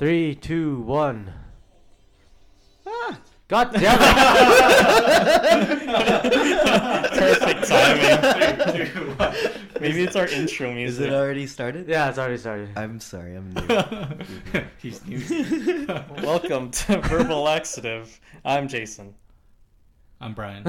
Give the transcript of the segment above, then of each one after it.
3, 2, 1. God damn it! Perfect timing. 3, 2, 1. Maybe it's our intro music. Is it already started? Yeah, it's already started. I'm sorry, I'm new. He's new. Welcome to Verbal Laxative. I'm Jason. I'm Bryan.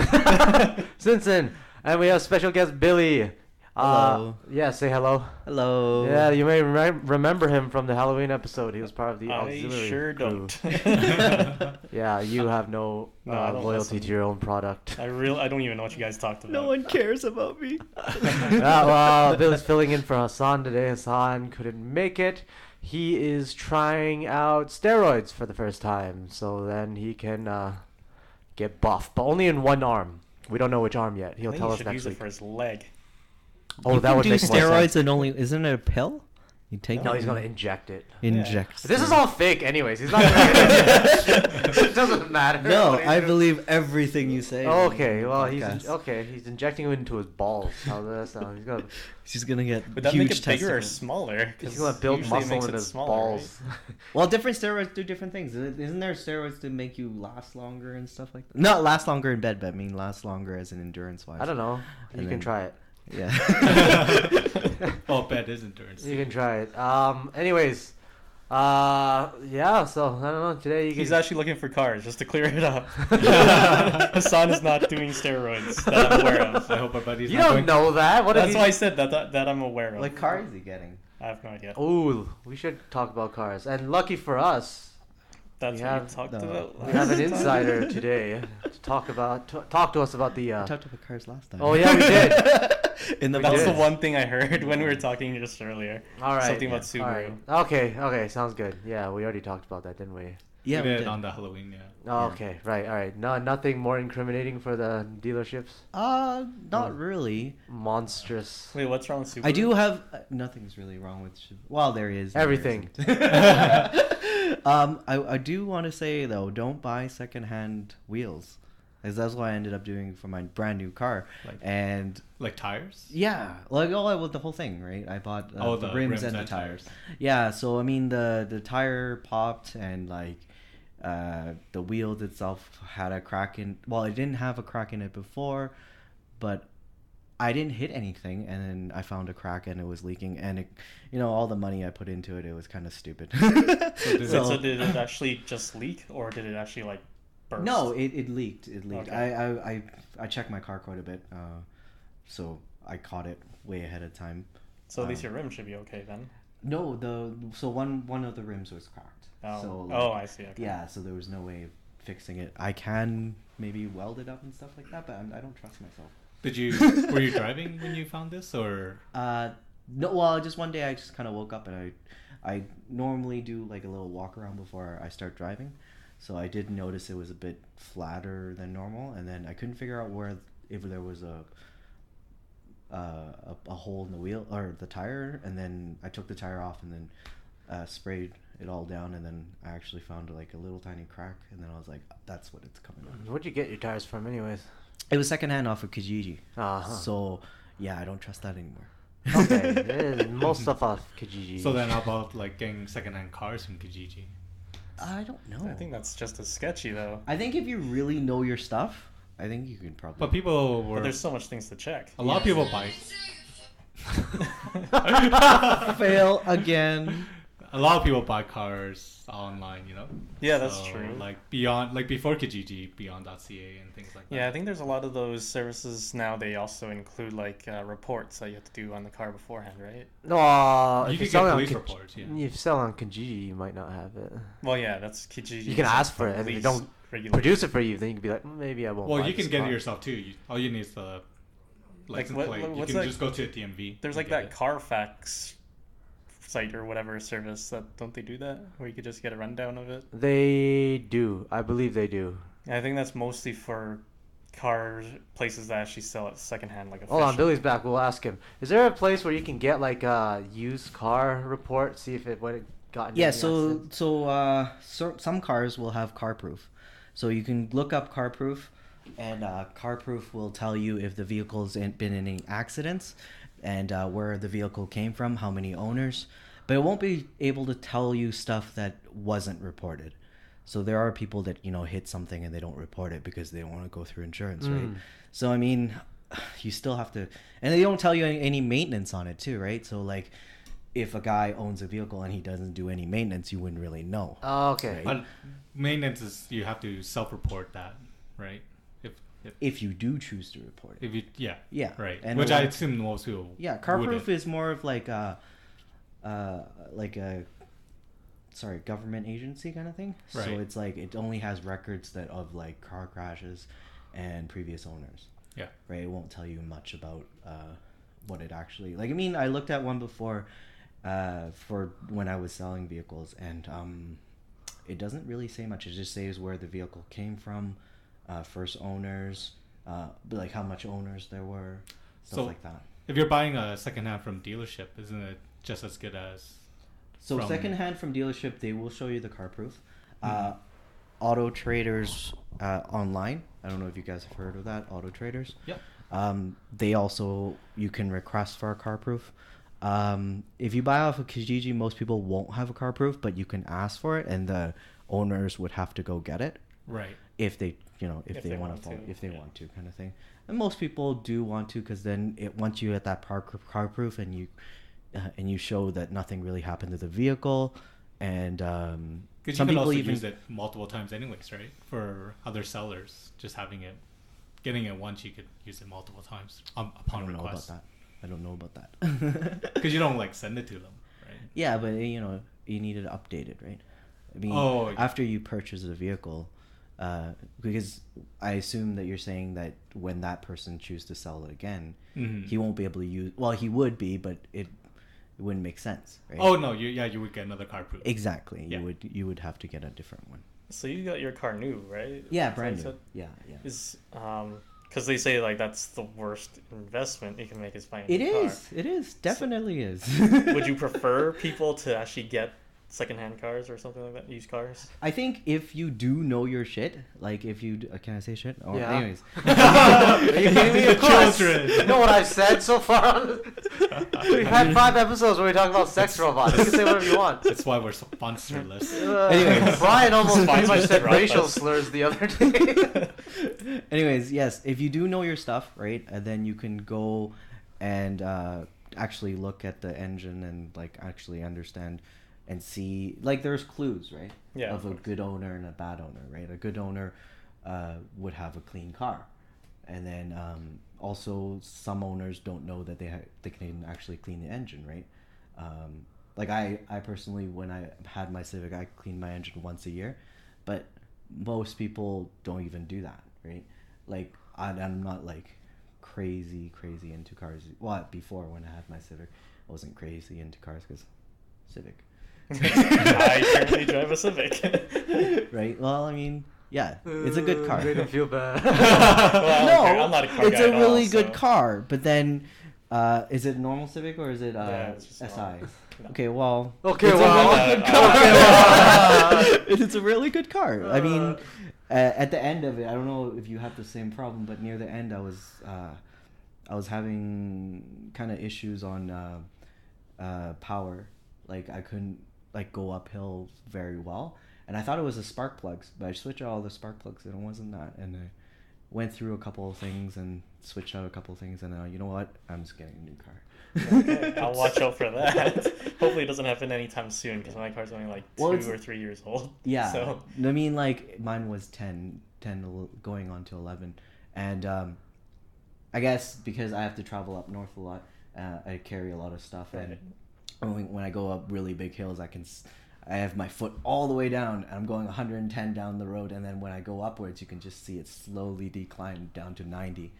Simpson, and we have special guest Billy. Hello. Yeah, say hello. Hello. Yeah, you may remember him from the Halloween episode. He was part of the auxiliary I sure crew. don't. Yeah, you have no I don't loyalty listen. to your own product. I don't even know what you guys talked about. No one cares about me. Yeah, well, Billy's filling in for Hassan today. Hassan couldn't make it. He is trying out steroids for the first time, so then he can get buff, but only in one arm. We don't know which arm yet. He'll tell us should next use week. it for his leg. Oh, You that can would do make more sense. steroids and only isn't it a pill? You take No, it? he's gonna inject it. Inject. This is all fake, anyways. He's not. It doesn't matter. No, what he's I doing. believe everything you say. Okay, on well, the he's podcast. he's injecting it into his balls. How does that sound? She's gonna get Would that huge make it bigger or testicles. smaller? He's 'Cause gonna build usually it muscle makes in it his smaller, balls. right? Well, different steroids do different things. Isn't there steroids to make you last longer and stuff like that? Not last longer in bed, but I mean last longer as an endurance wise. I don't know. You And can then- try it. Yeah. Oh, bed is endurance. You can try it. Anyways, yeah. So I don't know. Today you can. He's actually looking for cars, just to clear it up. Hassan is not doing steroids that I'm aware of. I hope our buddy's You not don't going... know that. What? That's why I said that I'm aware of. Like car is he getting? I have no idea. Ooh, we should talk about cars. And lucky for us, That's we what have- you talked no. about. we have an last time. insider today to talk to us about the. We talked about cars last time. Oh yeah, we did. In the We That's did. the one thing I heard when we were talking just earlier. All right. Something about All Subaru. right. Okay. Sounds good. Yeah, we already talked about that, didn't we? Yeah, we we did did. on the Halloween, yeah. Oh, Yeah. okay. Right. All right. No, nothing more incriminating for the dealerships. Not really. Monstrous. Wait, what's wrong with Subaru? I do have nothing's really wrong with. Well, there is Everything. I do want to say though, don't buy secondhand wheels, because that's what I ended up doing for my brand new car. Like- And Like tires? yeah, like the whole thing, right? I bought the rims and the tires. tires. Yeah, so I mean the tire popped and like the wheels itself had a crack in. Well, it didn't have a crack in it before, but I didn't hit anything, and then I found a crack and it was leaking, and it, all the money I put into it, it was kind of stupid. So did it actually just leak, or did it actually like burst? No, it leaked. It leaked. Okay. I checked my car quite a bit, so I caught it way ahead of time. So at least your rim should be okay then. No, one of the rims was cracked. Oh, So, I see. Okay. Yeah, so there was no way of fixing it. I can maybe weld it up and stuff like that, but I don't trust myself. Were you driving when you found this, or? No, well, just one day I just kind of woke up and I normally do like a little walk around before I start driving, so I did notice it was a bit flatter than normal, and then I couldn't figure out if there was a hole in the wheel or the tire, and then I took the tire off and then sprayed it all down, and then I actually found like a little tiny crack, and then I was like, that's what it's coming on. Where'd you get your tires from, anyways? It was secondhand off of Kijiji. Uh-huh. So yeah, I don't trust that anymore. Okay. Most stuff off Kijiji. So then how about like getting secondhand cars from Kijiji? I don't know. I think that's just as sketchy though. I think if you really know your stuff, I think you can probably. But people were... But there's so much things to check. A lot of people buy... fail again. A lot of people buy cars online, Yeah, that's So, true. Like before Kijiji, beyond.ca and things like that. Yeah, I think there's a lot of those services now. They also include like reports that you have to do on the car beforehand, right? No, You if could sell get it on police reports, yeah. If you sell on Kijiji, you might not have it. Well, yeah, that's Kijiji. You can ask for it, and if they Police don't regulation. produce it for you, then you can be like, maybe I won't. Well, buy you can this get car." it yourself too. All you need is the license what- plate. You what's can that- just go to a DMV. There's and like get that it. Carfax site or whatever service that don't they do that where you could just get a rundown of it? They do. I believe they do. I think that's mostly for cars places that actually sell it secondhand, like Hold on, official. Billy's back. We'll ask him. Is there a place where you can get like a used car report, see if it got into Yeah, any so accidents? some cars will have CarProof, so you can look up CarProof, and CarProof will tell you if the vehicle's been in any accidents, and where the vehicle came from, how many owners. but it won't be able to tell you stuff that wasn't reported. So there are people that, hit something and they don't report it because they don't want to go through insurance, right? So, I mean, you still have to... And they don't tell you any maintenance on it too, right? So, like, if a guy owns a vehicle and he doesn't do any maintenance, you wouldn't really know. Oh, okay. Right? But maintenance is you have to self-report that, right? If you do choose to report it. If you Yeah. right. And Which I assume most people. Yeah, CarProof wouldn't. is more of like a government agency kind of thing. Right. So it's like it only has records that of like car crashes and previous owners. Yeah. Right. It won't tell you much about what it actually like. I mean, I looked at one before for when I was selling vehicles, and it doesn't really say much. It just says where the vehicle came from, first owners, but like how much owners there were, stuff like that. If you're buying a secondhand from dealership, isn't it just as good as? So secondhand from dealership, they will show you the CarProof. Auto Traders online. I don't know if you guys have heard of that. Auto Traders. Yep. They also, you can request for a CarProof. If you buy off of Kijiji, most people won't have a CarProof, but you can ask for it, and the owners would have to go get it. Right. If they want to, kind of thing. And most people do want to, because then once you get that CarProof and you show that nothing really happened to the vehicle, and because some you can people also even use it multiple times anyways, right? For other sellers, just getting it once, you could use it multiple times upon request. I don't know about that. Because you don't send it to them, right? Yeah, but you need it updated, right? I mean, after you purchase a vehicle, because I assume that you're saying that when that person chooses to sell it again, he won't be able to use. Well, he would be, but it wouldn't make sense, right? Oh no, you would get another CarProof. Exactly. Yeah. You would have to get a different one. So you got your car new, right? Yeah, brand new. Yeah. Is because they say that's the worst investment you can make is buying a new car. It is. Definitely is. Would you prefer people to actually get secondhand cars or something like that, used cars? I think if you do know your shit, like if you can I say shit? Or Yeah. anyways. Are you kidding me? Of course. Children. You know what I've said so far? We've had 5 episodes where we talk about sex robots. You can say whatever you want. That's why we're sponsorless. Anyways. Brian almost pretty much said Robots. racial slurs the other day. Anyways, yes, if you do know your stuff, right, and then you can go and actually look at the engine and actually understand and see, there's clues, right? Yeah. Of a good owner and a bad owner, right? A good owner would have a clean car, and then also some owners don't know that they can actually clean the engine, right? I personally, when I had my Civic, I cleaned my engine once a year, but most people don't even do that, right? I'm not crazy into cars. Well, before, when I had my Civic, I wasn't crazy into cars because Civic. I currently drive a Civic. Right. Well, I mean, yeah, it's a good car. Made him feel bad. Well, I'm not a car it's guy a at really all, good so- car. But then, is it normal Civic or is it it's just SI? normal. No. Okay, well. Okay, it's well. a really good car. Okay, well. It's a really good car. I mean, at the end of it, I don't know if you have the same problem, but near the end, I was having kind of issues on power. I couldn't go uphill very well, and I thought it was the spark plugs, but I switched out all the spark plugs and it wasn't that, and I went through a couple of things and switched out a couple of things, and you know what, I'm just getting a new car. Okay, I'll watch out for that. Hopefully it doesn't happen anytime soon, because my car's only 2 or 3 years old. Yeah. So I mean, mine was 10 going on to 11, and I guess because I have to travel up north a lot, I carry a lot of stuff, and when I go up really big hills, I have my foot all the way down, and I'm going 110 down the road, and then when I go upwards, you can just see it slowly decline down to 90,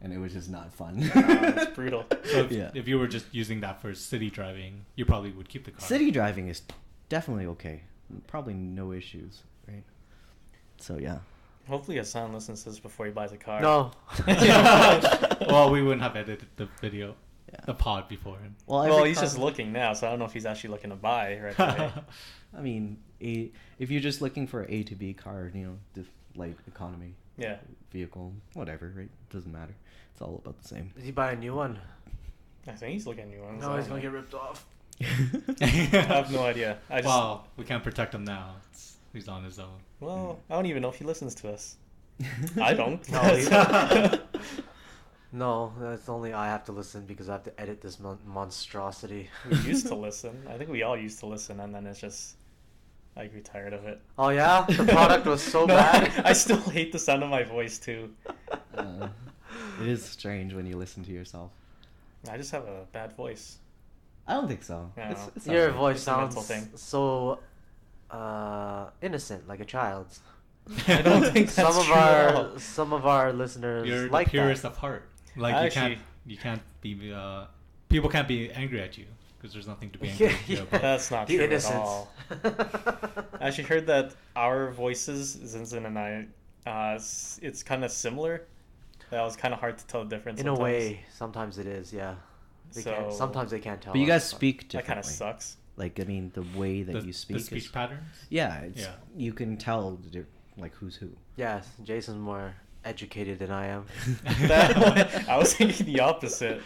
and it was just not fun. it's brutal. So if you were just using that for city driving, you probably would keep the car. City driving is definitely okay. Probably no issues, right? So yeah. Hopefully Hassan listens to this before he buys a car. No. Well, we wouldn't have edited the video, the pod before him. Well, he's just looking now, so I don't know if he's actually looking to buy right away. I mean, if you're just looking for an A to B car, the light economy vehicle, whatever, right? Doesn't matter. It's all about the same. Did he buy a new one? I think he's looking at new ones. No, he's gonna get ripped off. I have no idea. Well, we can't protect him now. He's on his own. Well, I don't even know if he listens to us. I don't. No, that's only I have to listen because I have to edit this monstrosity. We used to listen. I think we all used to listen, and then it's just I grew tired of it. Oh yeah, the product was so No, bad. I still hate the sound of my voice too. It is strange when you listen to yourself. I just have a bad voice. I don't think so. No. It's Your alright. voice It's a mental sounds thing. so innocent, like a child's. I don't think that's true at all. Some of our listeners You're like the purest that. of heart. Like Actually- you can't be people can't be angry at you because there's nothing to be angry at you about. That's not The true at innocence. all. I actually heard that our voices, Zinzin and I, it's kind of similar. That was kind of hard to tell the difference. In a way, sometimes it is, yeah. So- Sometimes they can't tell. But you guys us, speak That kind of differently. sucks. Like, I mean, the way that you speak The speech is... patterns. Yeah, it's, Yeah. you can tell, like, who's who. Yes, Jason's more educated than I am. I was thinking the opposite.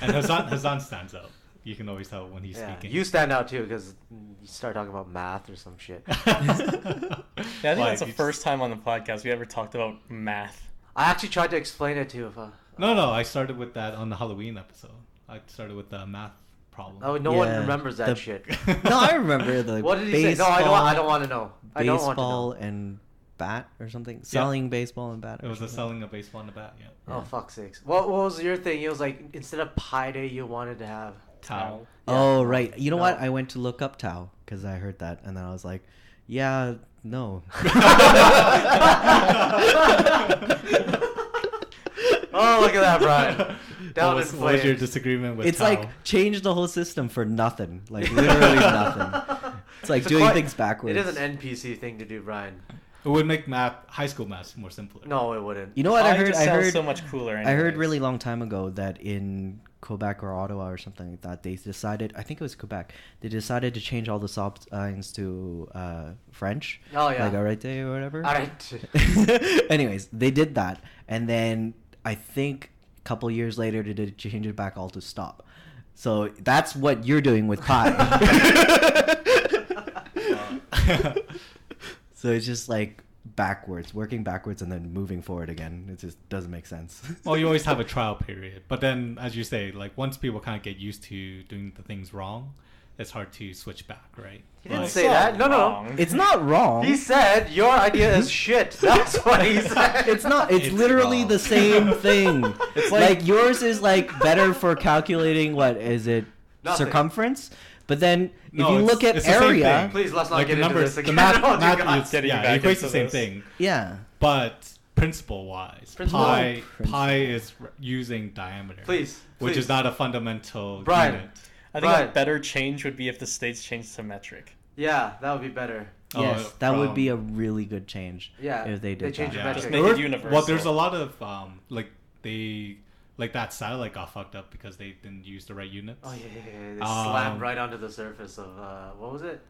And Hazan stands out. You can always tell when he's Yeah, speaking. you stand out too because you start talking about math or some shit. Yeah, I think that's the you first time on the podcast we ever talked about math. I actually tried to explain it to you. No, I started with that on the Halloween episode. I started with the math problem. Oh, no one Yeah, remembers that the- shit. No, I remember the What did he say? No, I don't want to know. I don't want to baseball know. and bat or something. Selling baseball and bat. It or was the something. selling a baseball and a bat. Yeah. Oh, fuck's sakes. What was your thing? It was like, instead of Pi Day, you wanted to have... Tau. Oh, right. You know what? No. I went to look up Tau because I heard that, and then I was like, yeah, no. Oh, look at that, Brian. Down What in was your flames. disagreement with It's Tau? like change the whole system for nothing. Like literally nothing. It's like It's doing quite- things backwards. It is an NPC thing to do, Brian. It would make high school math more simpler. No, it wouldn't. You know what I heard? Just I sounds heard so much cooler. I heard anyways. really long time ago that in Quebec or Ottawa or something like that, they decided, I think it was Quebec, they decided to change all the stop signs to French. Oh, yeah. Like arrête or whatever. Alright. Anyways, they did that. And then I think a couple years later, they did change it back all to stop. So that's what you're doing with pi. So it's just like backwards, working backwards and then moving forward again. It just doesn't make sense. Well, you always have a trial period, but then, as you say, like once people kind of get used to doing the things wrong, it's hard to switch back, right? He didn't Like- say that. No, no. Wrong. It's not wrong. He said, your idea is shit. That's what he said. It's not. It's, It's literally wrong. the same thing. It's like yours is like better for calculating what is it Nothing. circumference, but then if No, you it's- look at it's the same area, thing. Please, let's not Like get the into numbers, this the again. math, Oh, math God. is, Getting yeah, back it equates into the same this. thing. yeah, But principle-wise, Principle- pi is using diameter, Please. which please. is not a fundamental Brian. unit. I think Right. a better change would be if the states changed to metric. Yeah, that would be better. yes, Oh, that would from- be a really good change. Yeah, if they they did changed that. it Yeah. metric. Just They make were- it universal. Well, there's a lot of like that satellite got fucked up because they didn't use the right units. Oh, yeah, yeah, yeah. They Um, slammed right onto the surface of, what was it?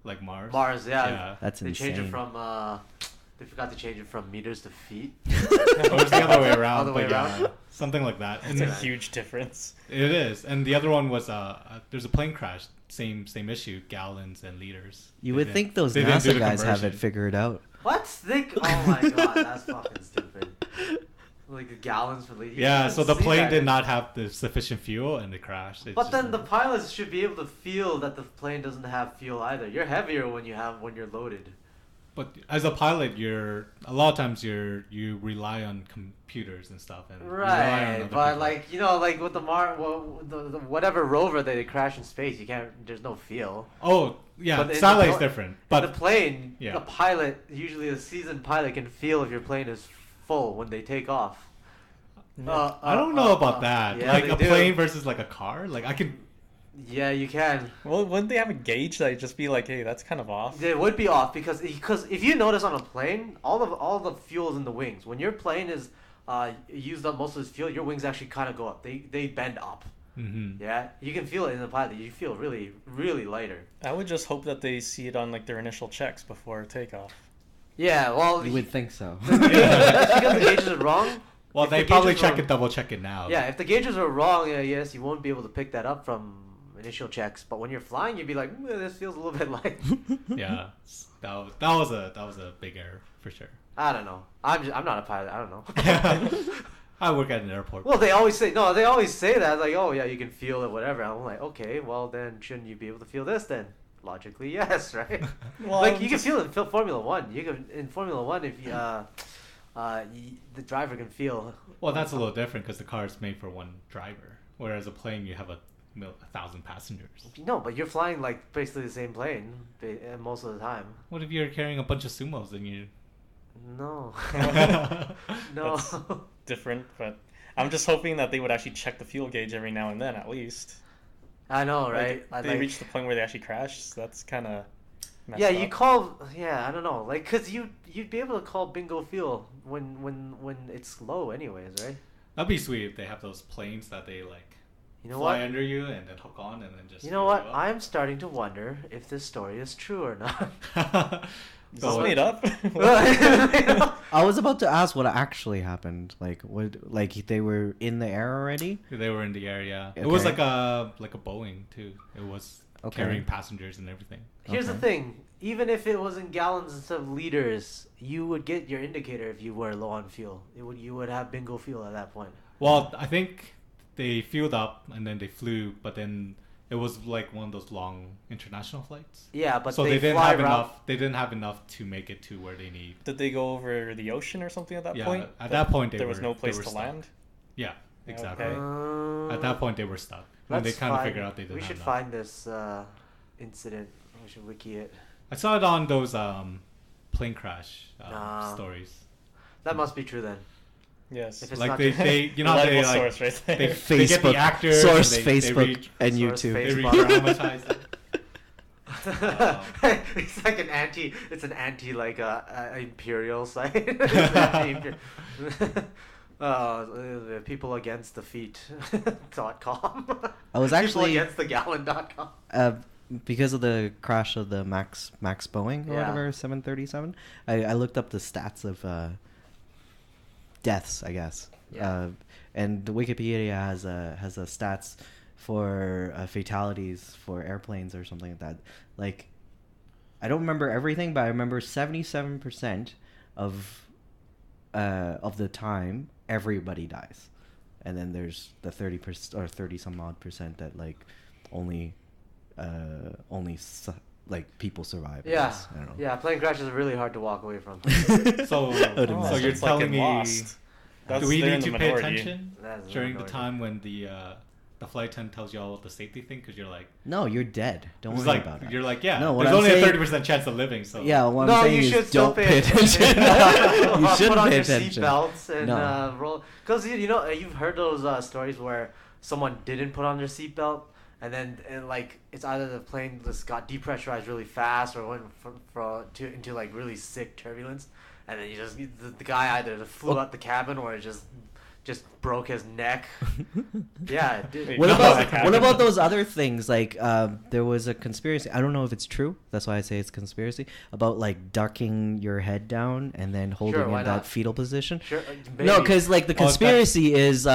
Like Mars. Mars, yeah. Yeah. That's They insane. changed it from, they forgot to change it from meters to feet. Or it's the other way around. Other way but yeah, around? something like that. It's And a huge difference. it is. And the other one was there's a plane crash. Same issue. Gallons and liters. You They would didn't- think those they didn't do NASA the guys have it conversion. figured out. What? Oh my god, that's fucking stupid. Like gallons per liter. You Yeah, can't so the see plane that. did not have the sufficient fuel and it crashed. It's But just- then the pilots should be able to feel that the plane doesn't have fuel either. You're heavier when you're loaded. But as a pilot, a lot of times you rely on computers and stuff, and you rely on Right, other but people. like like with the the whatever rover that they crash in space, you can't. There's no fuel. Oh yeah, But in the satellite's pl- different. In But the plane, yeah. the pilot, usually a seasoned pilot, can feel if your plane is full when they take off. I don't know about that. Yeah, like they a do. plane versus like a car. Like I can. Yeah, you can. Well, wouldn't they have a gauge that would just be like, hey, that's kind of off? It would be off because if you notice on a plane, all the fuel's in the wings. When your plane is used up most of its fuel, your wings actually kind of go up. They bend up. Mm-hmm. Yeah, you can feel it in the pilot. You feel really really lighter. I would just hope that they see it on like their initial checks before takeoff. Yeah, well, You would think so. that's because the gauges are wrong. Well, If they the probably gauges check were- it, double check it now. Yeah, if the gauges are wrong, yes, you won't be able to pick that up from initial checks. But when you're flying, you'd be like, this feels a little bit light. Yeah, that was a big error for sure. I don't know. I'm not a pilot. I don't know. I work at an airport. Well, they always say that, like, oh yeah, you can feel it, whatever. I'm like, okay, well then shouldn't you be able to feel this then? Logically, yes, right? Well, like you can feel it in Formula One. You can in Formula One if you, the driver can feel. Well, that's a little different because the car is made for one driver, whereas a plane you have 1,000 passengers. No, but you're flying like basically the same plane most of the time. What if you're carrying a bunch of sumos and you? No. No. That's different, but I'm just hoping that they would actually check the fuel gauge every now and then, at least. I know, right? Like, they reached the point where they actually crashed. So that's kind of. Yeah, you call. Yeah, I don't know. Like, cause you'd be able to call bingo fuel when it's low, anyways, right? That'd be sweet if they have those planes that they like. You know fly what? under you and then hook on and then just. You know what? I'm starting to wonder if this story is true or not. Is this made up? I was about to ask what actually happened. Like, they were in the air already? They were in the air, yeah. Okay. It was like a Boeing too. It was Okay. carrying passengers and everything. Here's the Okay. thing. Even if it was in gallons instead of liters, you would get your indicator if you were low on fuel. You would have bingo fuel at that point. Well, I think they fueled up and then they flew, but then it was like one of those long international flights. Yeah, but So they didn't fly have around. enough. They didn't have enough to make it to where they need. Did they go over the ocean or something at that Yeah, point? at that point there was no place to stuck. land. Yeah, exactly. Okay. At that point, they were stuck. When they let's kind of find- figured out they didn't We have should enough. find this incident. We should wiki it. I saw it on those plane crash Ah. stories. That must be true then. Yes. If it's Like not they, true. they, you know, how they Reliable like source right there. they get the actors. Source and they Facebook and Source YouTube. They Facebook. re-dramatize it. It's like it's an anti like imperial site. It's anti-imperial. People against the feet.com. I was actually people against the gallon.com. Because of the crash of the Max Boeing or Yeah. whatever 737. I looked up the stats of deaths, I guess. Yeah. And the Wikipedia has a stats for fatalities for airplanes or something like that. Like, I don't remember everything, but I remember 77% of the time everybody dies, and then there's the 30% or 30 some odd percent that like only like people survive. I Yeah, guess. I don't know. yeah. Plane crashes are really hard to walk away from. So, I'd so imagine. you're It's like telling in me, Lost. do we they're in need the to pay minority. attention That is a during the minority. time when the flight attendant tells you all the safety thing? Because you're like, No, you're dead. Don't it's worry like about it. you're like, yeah, No, what there's I'm only saying- a 30% chance of living. So Yeah, what No, I'm saying you is should still don't pay attention. you Put shouldn't on pay your attention. seatbelts and No. roll. Because you know you've heard those stories where someone didn't put on their seatbelt and then like it's either the plane just got depressurized really fast or went into like really sick turbulence, and then the guy either flew out the cabin or just broke his neck. Yeah, it did. Wait, What No, about that happened. what about those other things? Like there was a conspiracy. I don't know if it's true. That's why I say it's conspiracy about like ducking your head down and then holding why in that not? fetal position. Sure, No, maybe. because like the Oh, that's- conspiracy is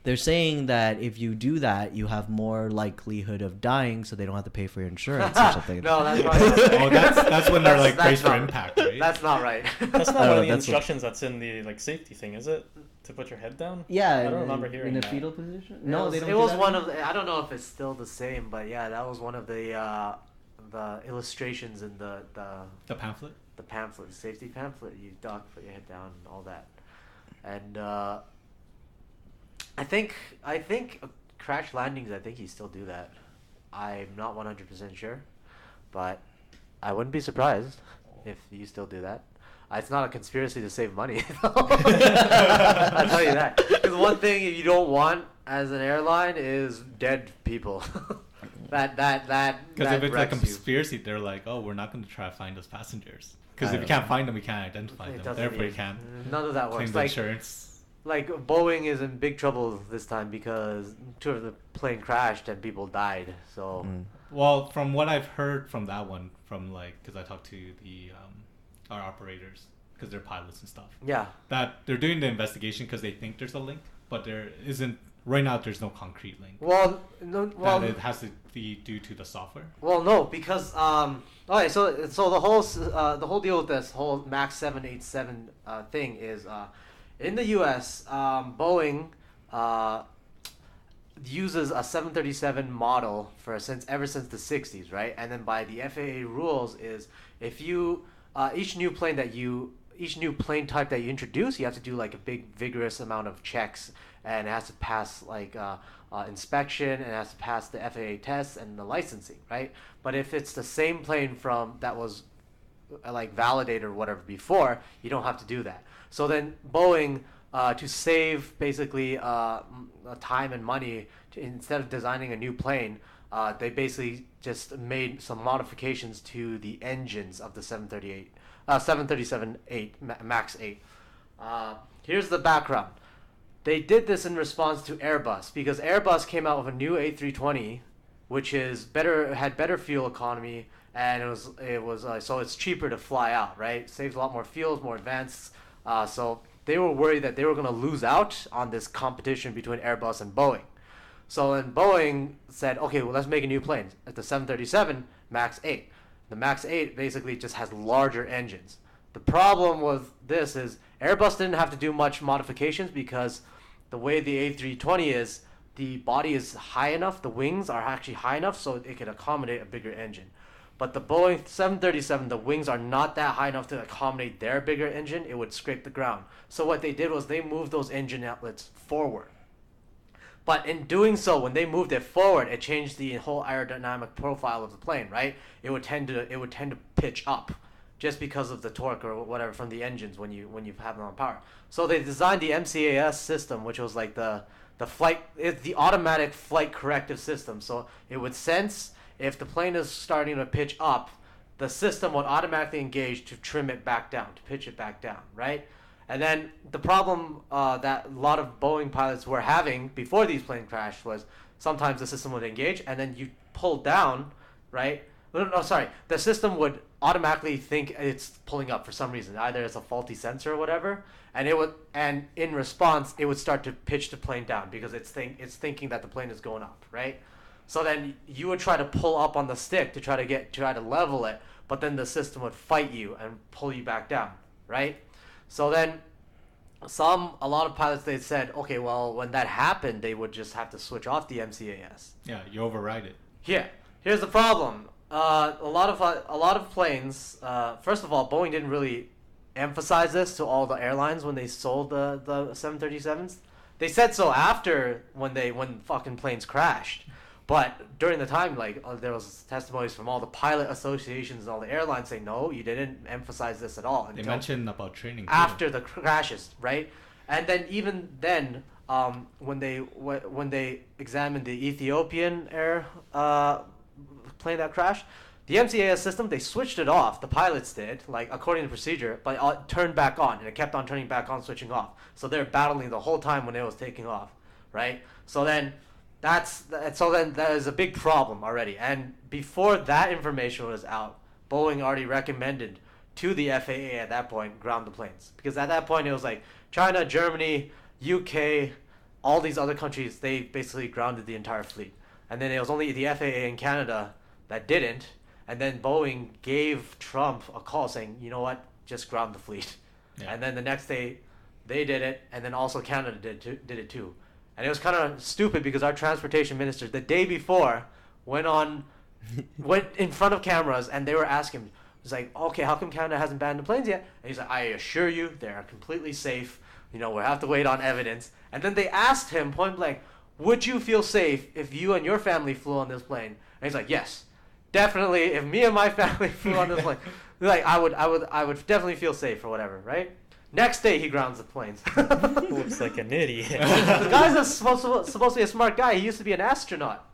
they're saying that if you do that, you have more likelihood of dying, so they don't have to pay for your insurance or something. No, that's probably not right. oh, that's when they're like That's brace for not- impact, right? That's not right. That's not I don't one know, of the that's what- instructions that's in the like safety thing, is it? To put your head down? Yeah, I don't remember hearing in a that. fetal position. No, No, they don't. It do was that one anymore? of the, I don't know if it's still the same, but yeah, that was one of the illustrations in the pamphlet. the pamphlet, the safety pamphlet. You duck, put your head down, and all that. And I think crash landings. I think you still do that. I'm not 100% sure, but I wouldn't be surprised if you still do that. It's not a conspiracy to save money. I'll tell you that. Because one thing you don't want as an airline is dead people. that Because if it's a wrecks you. conspiracy, they're like, oh, we're not going to try to find those passengers. Because I if you don't can't find them, we can't identify It them. doesn't Therefore, you even- can't None of that claim works. the Like insurance. Boeing is in big trouble this time because two of the plane crashed and people died. So Mm. Well, from what I've heard from that one, from like, because I talked to the our operators, because they're pilots and stuff, yeah, that they're doing the investigation because they think there's a link, but there isn't right now there's no concrete link. Well, no, well, That it has to be due to the software. well, no, because okay, so the whole deal with this whole Max 787 thing is in the U.S. Boeing uses a 737 model ever since the 60s, right? And then by the FAA rules is if you each new plane type that you introduce, you have to do like a big vigorous amount of checks, and it has to pass like inspection, and it has to pass the FAA tests and the licensing, right? But if it's the same plane that was like validated or whatever before, you don't have to do that. So then Boeing, to save basically time and money, instead of designing a new plane, they basically just made some modifications to the engines of the 737-8 Max 8. Here's the background. They did this in response to Airbus, because Airbus came out with a new A320, which had better fuel economy, and it was so it's cheaper to fly out, right? Saves a lot more fuel, it's more advanced. So they were worried that they were going to lose out on this competition between Airbus and Boeing. So then Boeing said, okay, well, let's make a new plane. At the 737 Max 8. The Max 8 basically just has larger engines. The problem with this is Airbus didn't have to do much modifications, because the way the A320 is, the body is high enough, the wings are actually high enough so it could accommodate a bigger engine. But the Boeing 737, the wings are not that high enough to accommodate their bigger engine. It would scrape the ground. So what they did was they moved those engine outlets forward. But in doing so, when they moved it forward, it changed the whole aerodynamic profile of the plane, right? It would tend to pitch up, just because of the torque or whatever from the engines when you have them on power. So they designed the MCAS system, which was like the automatic flight corrective system. So it would sense if the plane is starting to pitch up, the system would automatically engage to trim it back down, to pitch it back down, right? And then the problem that a lot of Boeing pilots were having before these planes crashed was sometimes the system would engage, and then you pull down, right? No, sorry. The system would automatically think it's pulling up for some reason. Either it's a faulty sensor or whatever, and in response, it would start to pitch the plane down because it's thinking that the plane is going up, right? So then you would try to pull up on the stick to try to level it, but then the system would fight you and pull you back down, right? So then a lot of pilots, they said, okay, well, when that happened, they would just have to switch off the MCAS. Yeah, you override it. Yeah. Here's the problem. A lot of planes. First of all, Boeing didn't really emphasize this to all the airlines when they sold the 737s. They said so after when fucking planes crashed. But during the time, there was testimonies from all the pilot associations and all the airlines saying, no, you didn't emphasize this at all. They mentioned about training too. After the crashes, right? And then even then, when they examined the Ethiopian air plane that crashed, the MCAS system, they switched it off. The pilots did, according to procedure, but it turned back on, and it kept on turning back on, switching off. So they're battling the whole time when it was taking off, right? So then that is a big problem already. And before that information was out, Boeing already recommended to the FAA at that point ground the planes, because at that point it was like China, Germany, UK, all these other countries, they basically grounded the entire fleet. And then it was only the FAA in Canada that didn't. And then Boeing gave Trump a call saying, you know what, just ground the fleet. Yeah. And then the next day, they did it, and then also Canada did it too. And it was kind of stupid because our transportation minister, the day before, went in front of cameras, and they were asking him, it was like, okay, how come Canada hasn't banned the planes yet? And he's like, I assure you, they are completely safe. We'll have to wait on evidence. And then they asked him point blank, would you feel safe if you and your family flew on this plane? And he's like, yes, definitely. If me and my family flew on this plane, I would definitely feel safe or whatever, right? Next day, he grounds the planes. Looks like an idiot. The guy's supposed to be a smart guy. He used to be an astronaut.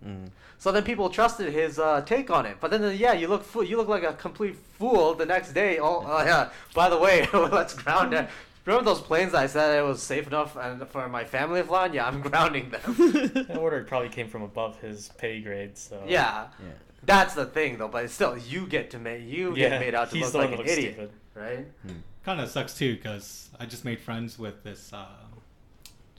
Mm. So then people trusted his take on it. But then, you look like a complete fool the next day. Oh, yeah. By the way, let's ground it. Remember those planes I said it was safe enough and for my family to fly on? Yeah, I'm grounding them. That order probably came from above his pay grade, so... Yeah. That's the thing, though. But still, you get made out to look like an idiot. Stupid. Right? Kind of sucks, too, because I just made friends with this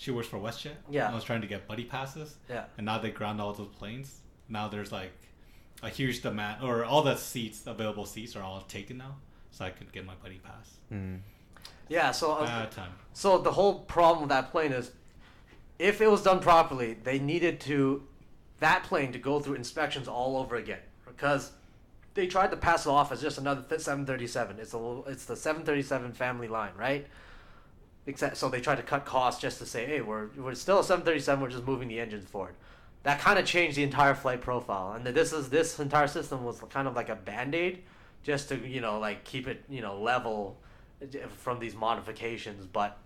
she works for WestJet. Yeah. And I was trying to get buddy passes. Yeah. And now they ground all those planes. Now there's like a huge demand, or all the available seats are all taken now, so I could get my buddy pass. Yeah. So Bad time. So the whole problem with that plane is, if it was done properly, they needed that plane to go through inspections all over again, because they tried to pass it off as just another 737. It's the 737 family line, right? So they tried to cut costs just to say, hey, we're still a 737. We're just moving the engines forward. That kind of changed the entire flight profile, and this entire system was kind of like a Band-Aid, just to like keep it level from these modifications, but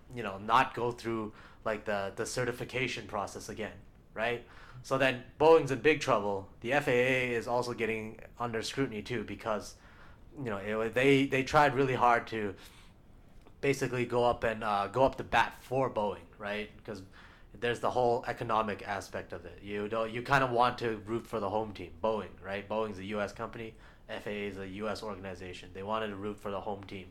not go through like the certification process again, right? So then Boeing's in big trouble. The FAA is also getting under scrutiny too, because they tried really hard to basically go up to bat for Boeing, right? Because there's the whole economic aspect of it. You kind of want to root for the home team, Boeing, right? Boeing's a U.S. company, FAA is a U.S. organization. They wanted to root for the home team.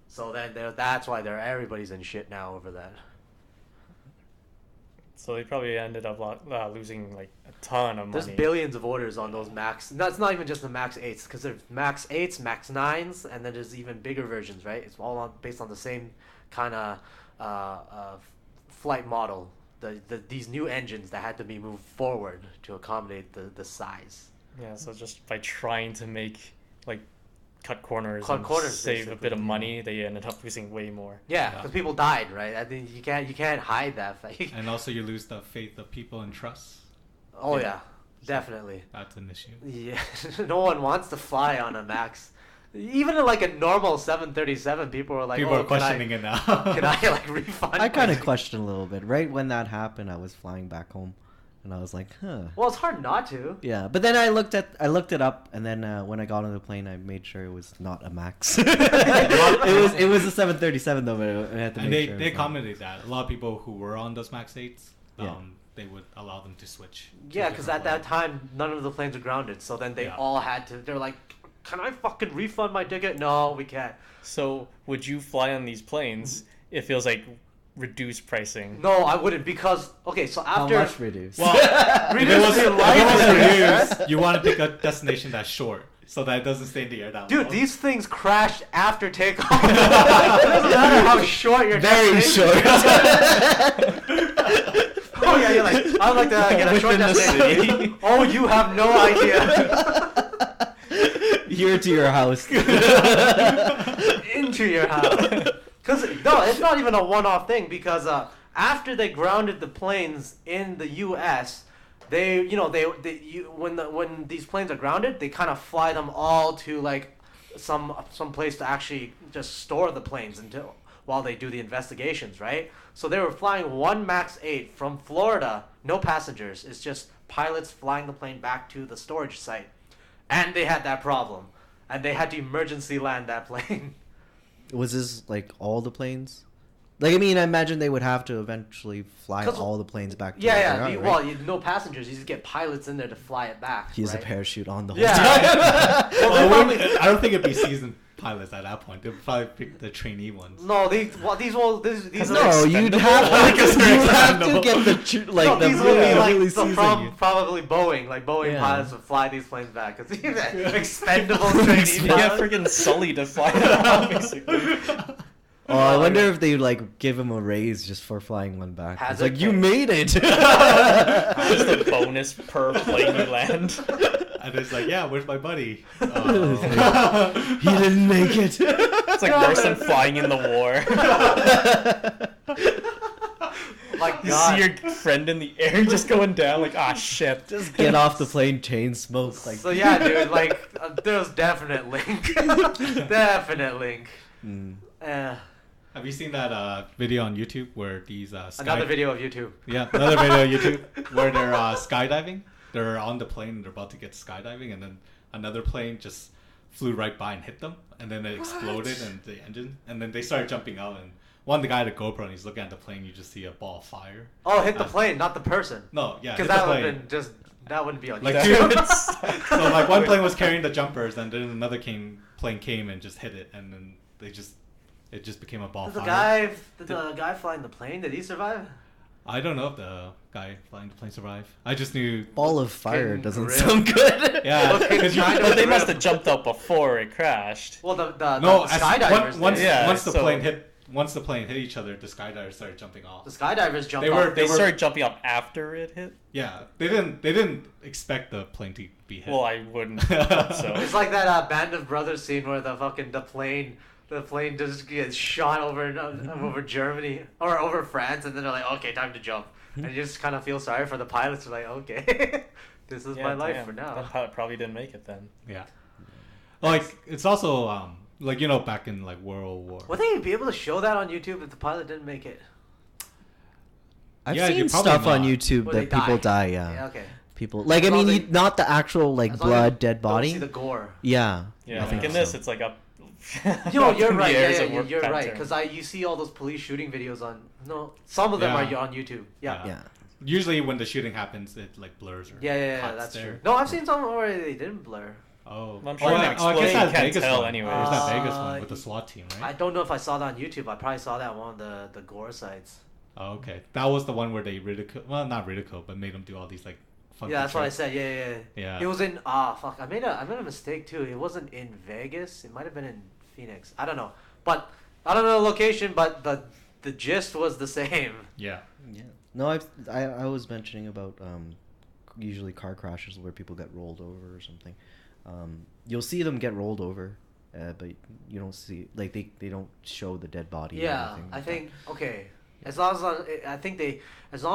So then that's why everybody's in shit now over that. So they probably ended up losing like a ton of money. There's billions of orders on those Max. That's not even just the Max 8s, because there's Max 8s, Max 9s, and then there's even bigger versions, right? It's all based on the same kind of flight model. These new engines that had to be moved forward to accommodate the size. Yeah, so just by trying to make cut corners, save a basically. bit of money, they ended up losing way more. Yeah, because people died, right? I think you can't hide that fact. And also you lose the faith of people and trust. Oh yeah, definitely. That's an issue. Yeah, no one wants to fly on a Max. Even in like a normal 737, people are like, people are questioning it now. Can I like refund? I kind of questioned a little bit. Right when that happened, I was flying back home, and I was like, huh. Well, it's hard not to. Yeah, but then I looked it up, and then when I got on the plane, I made sure it was not a Max. it was a 737 though, but I had to and make sure. they commented that a lot of people who were on those Max 8s, Yeah. they would allow them to switch. Yeah, because at that time, none of the planes were grounded, so then they all had to. They're like, can I fucking refund my ticket? No, we can't. So would you fly on these planes? It feels like reduced pricing. No, I wouldn't, because so How after much reduced? Well, if it was reduced, you want to pick a destination that's short, so that it doesn't stay in the air that long. Dude, these things crashed after takeoff. It doesn't matter how short your Very destination short. Oh yeah, you're like, I'd like to get a short destination. Oh, you have no idea. Here to your house. Into your house. Because no, it's not even a one-off thing. Because after they grounded the planes in the U.S., when these planes are grounded, they kind of fly them all to like some place to actually just store the planes while they do the investigations, right? So they were flying one Max 8 from Florida, no passengers. It's just pilots flying the plane back to the storage site. And they had that problem. And they had to emergency land that plane. Was this like all the planes? Like, I mean, I imagine they would have to eventually fly all the planes back to where they are, right? Well, no passengers. You just get pilots in there to fly it back. Use right? a parachute on the whole Yeah. time. I don't think it'd be seasoned pilots at that point. They'd probably pick the trainee ones. No, these No, are you'd have to get the no, the these would be really, like really so seasoned. from probably Boeing. Like Boeing Yeah. pilots would fly these planes back because expendable trainee You get pilots. freaking Sully to fly it out, basically. Oh, I wonder if they like give him a raise just for flying one back. It's Hazard like, you pay. made it. Just a bonus per plane you land. And it's like, yeah, where's my buddy? He didn't make it. It's like worse than flying in the war. Like You God. see your friend in the air just going down, like, ah, shit. Just get off the plane, chain smoke. Like, So yeah, dude. Like there's definite link. Definite link. Eh. Have you seen that video on YouTube where these Another video of YouTube. Yeah, another video on YouTube where they're skydiving. They're on the plane and they're about to get skydiving, and then another plane just flew right by and hit them, and then it exploded and the engine, and then they started jumping out, and the guy had a GoPro and he's looking at the plane. You just see a ball of fire. Oh, hit the plane, not the person. No, yeah, Because hit that the would plane. have been just that wouldn't be on Like YouTube. so like one plane was carrying the jumpers, and then another plane came and just hit it, and then it just became a ball of The fire. guy flying the plane, did he survive? I don't know if the guy flying the plane survived. I just knew. Ball of fire Fucking doesn't grim. sound good. Yeah, Okay, because you. kind of But they grim. must have jumped out before it crashed. Well, the No, skydivers. once did. Yeah, once the so- plane hit. Once the plane hit each other, the skydivers started jumping off. The skydivers jumped They were- off. They were- started jumping up after it hit. Yeah, they didn't expect the plane to be hit. Well, I wouldn't hope so. It's like that Band of Brothers scene where the plane just gets shot over Germany or over France, and then they're like, okay, time to jump, and you just kind of feel sorry for the pilots. They're like, okay, this is Yeah, my life damn, for now. That pilot probably didn't make it then. Yeah. Like it's also like back in like World War. Would they be able to show that on YouTube if the pilot didn't make it? I've Yeah, you're seen probably stuff on not. YouTube Well, they that people die. die. Yeah. Yeah, okay. People like I As long mean as they- not the actual like As long as blood you dead don't body. see the gore. Yeah. Yeah, I like think in this, so. it's like up. Yo, up you're in the right. air Yeah, is a yeah, work you're right. pattern. Because you see all those police shooting videos on. No, some of them Yeah. are on YouTube. Yeah. Yeah. Usually when the shooting happens, it like blurs or Yeah, cuts that's there. true. No, I've seen some where they didn't blur. Oh, I'm sure in I an guess explosion that you can't Vegas tell one. anyways. There's that Vegas one with Uh, the SWAT team, I right? don't know if I saw that on YouTube. I probably saw that on one of the gore sites. Oh, okay. That was the one where they not ridicule, but made them do all these like funky Yeah, that's what I tricks. said. Yeah. Yeah. It was in fuck. I made a mistake too. It wasn't in Vegas. It might have been in Phoenix. I don't know. But I don't know the location. But the gist was the same. Yeah. Yeah. No, I was mentioning about usually car crashes where people get rolled over or something. You'll see them get rolled over, but you don't see like they don't show the dead body. or Yeah, anything I like think okay. As long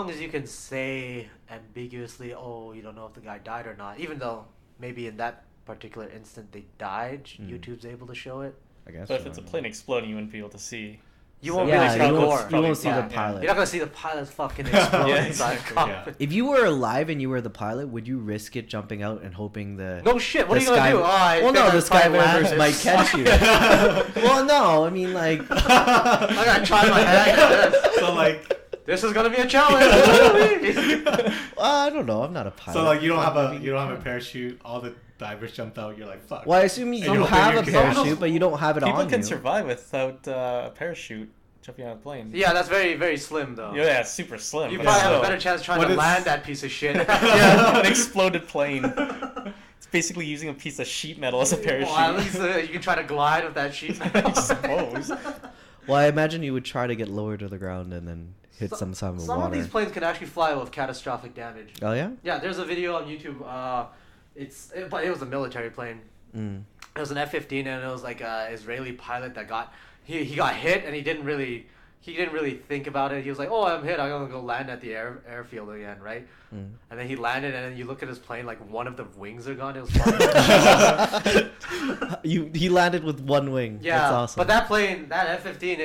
as you can say ambiguously, oh, you don't know if the guy died or not, even though maybe in that particular instant they died, YouTube's able to show it. that. I guess. But if so, it's a I don't plane know. explooting, you wouldn't be able to see. You So won't Yeah, really see you the won't- gore. you won't see Yeah. the pilot. You're not gonna see the pilot fucking explode Yeah, inside exactly, cockpit. yeah. If you were alive and you were the pilot, would you risk it jumping out and hoping the No shit. What are the you gonna do? Oh, I well, think no, I the probably skydivers landed. might catch you. Well, no, I mean like. I gotta try my hand at this. So like, This is gonna be a challenge. I don't know. I'm not a pilot. so like you don't have a parachute. All the divers jumped out. You're like, fuck. Well, I assume you you're have a hoping you're parachute, but you don't have it People on can you. survive without a parachute jumping out of a plane. Yeah, that's very, very slim though. Yeah, it's super slim. You but probably have a still. better chance trying What to is- land that piece of shit. Yeah, an exploded plane. It's basically using a piece of sheet metal as a parachute. Well, at least you can try to glide with that sheet metal. I suppose. Well, I imagine you would try to get lower to the ground and then hit some Some water. of these planes can actually fly with catastrophic damage. Oh yeah. Yeah, there's a video on YouTube. But it was a military plane. Mm. It was an F-15, and it was like a Israeli pilot that got he got hit, and he didn't really think about it. He was like, "Oh, I'm hit. I'm gonna go land at the airfield again, right?" Mm. And then he landed, and then you look at his plane, like one of the wings are gone. It was funny. He landed with one wing. Yeah, That's awesome. but that plane, that F-15,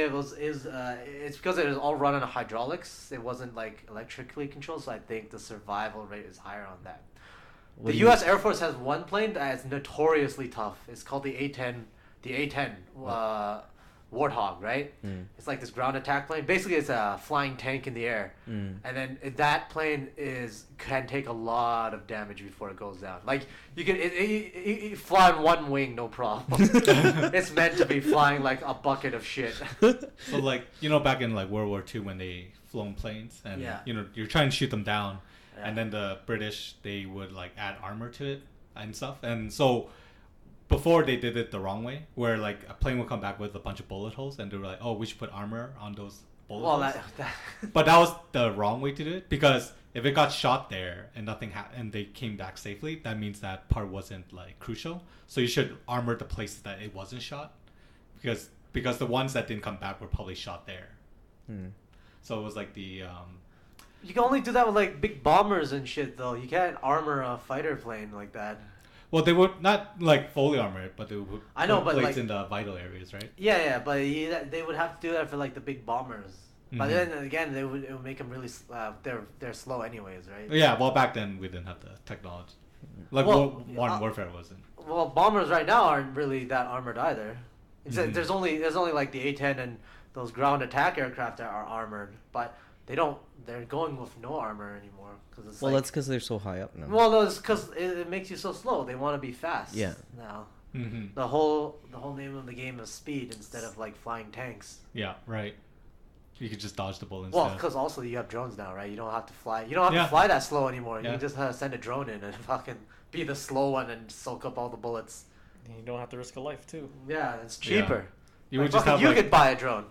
it's because it was all run on hydraulics. It wasn't like electrically controlled, so I think the survival rate is higher on that. What The do you- U.S. Air Force has one plane that is notoriously tough. It's called the A-10, Warthog, right? Mm. It's like this ground attack plane. Basically, it's a flying tank in the air, Mm. and then that plane can take a lot of damage before it goes down. Like you can it fly on one wing, no problem. It's meant to be flying like a bucket of shit. So like back in like World War II when they flown planes and Yeah. you're trying to shoot them down, Yeah. and then the British they would like add armor to it and stuff, and so before they did it the wrong way, where like a plane would come back with a bunch of bullet holes, and they were like, oh, we should put armor on those bullet Well, holes. that But that was the wrong way to do it, because if it got shot there and nothing and they came back safely, that means that part wasn't like crucial. So you should armor the places that it wasn't shot, because the ones that didn't come back were probably shot there. Mm. So it was like the you can only do that with like big bombers and shit, though. You can't armor a fighter plane like that. well, they would not like fully armor it, but they would I know, put but, plates like- in the vital areas, right? Yeah, but they would have to do that for like the big bombers. But Mhm. then again, it would make them really. They're slow anyways, right? Yeah, well, back then we didn't have the technology. Like Well, modern warfare wasn't. Well, bombers right now aren't really that armored either. Mhm. There's only like the A-10 and those ground attack aircraft that are armored, but they're going with no armor anymore because it's Well, like, that's because they're so high up now. well, no, it's because it makes you so slow. They want to be fast. Yeah. Now Mm-hmm. the whole name of the game is speed instead of like flying tanks. Yeah, right. You could just dodge the bullets. Well, because also you have drones now, right? You don't have to fly. You don't have to fly that slow anymore. You Yeah. can just send a drone in and fucking be the slow one and soak up all the bullets. And you don't have to risk a life too. Yeah, it's cheaper. You Like, would just fucking have you could buy a drone.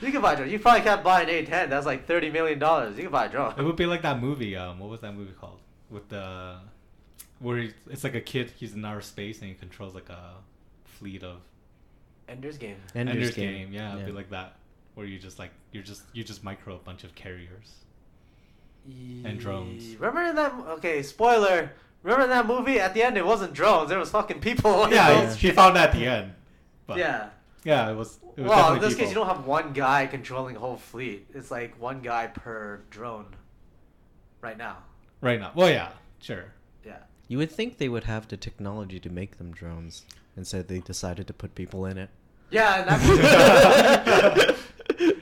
You can buy a drone. You probably can't buy an A10. That's like $30 million. You can buy a drone. It would be like that movie. What was that movie called? With where it's like a kid. He's in outer space and he controls like a fleet of Ender's Game. Ender's Game. Yeah, it'd be like that, where you just micro a bunch of carriers and drones. Remember in that? Okay, spoiler. Remember in that movie? At the end, it wasn't drones. There was fucking people. Yeah, she found that at the end. But Yeah. Yeah, it was. Well, in this case, you don't have one guy controlling a whole fleet. It's like one guy per drone. Right now. Right now. Well, yeah, sure. Yeah. You would think they would have the technology to make them drones. Instead, they decided to put people in it. Yeah, and that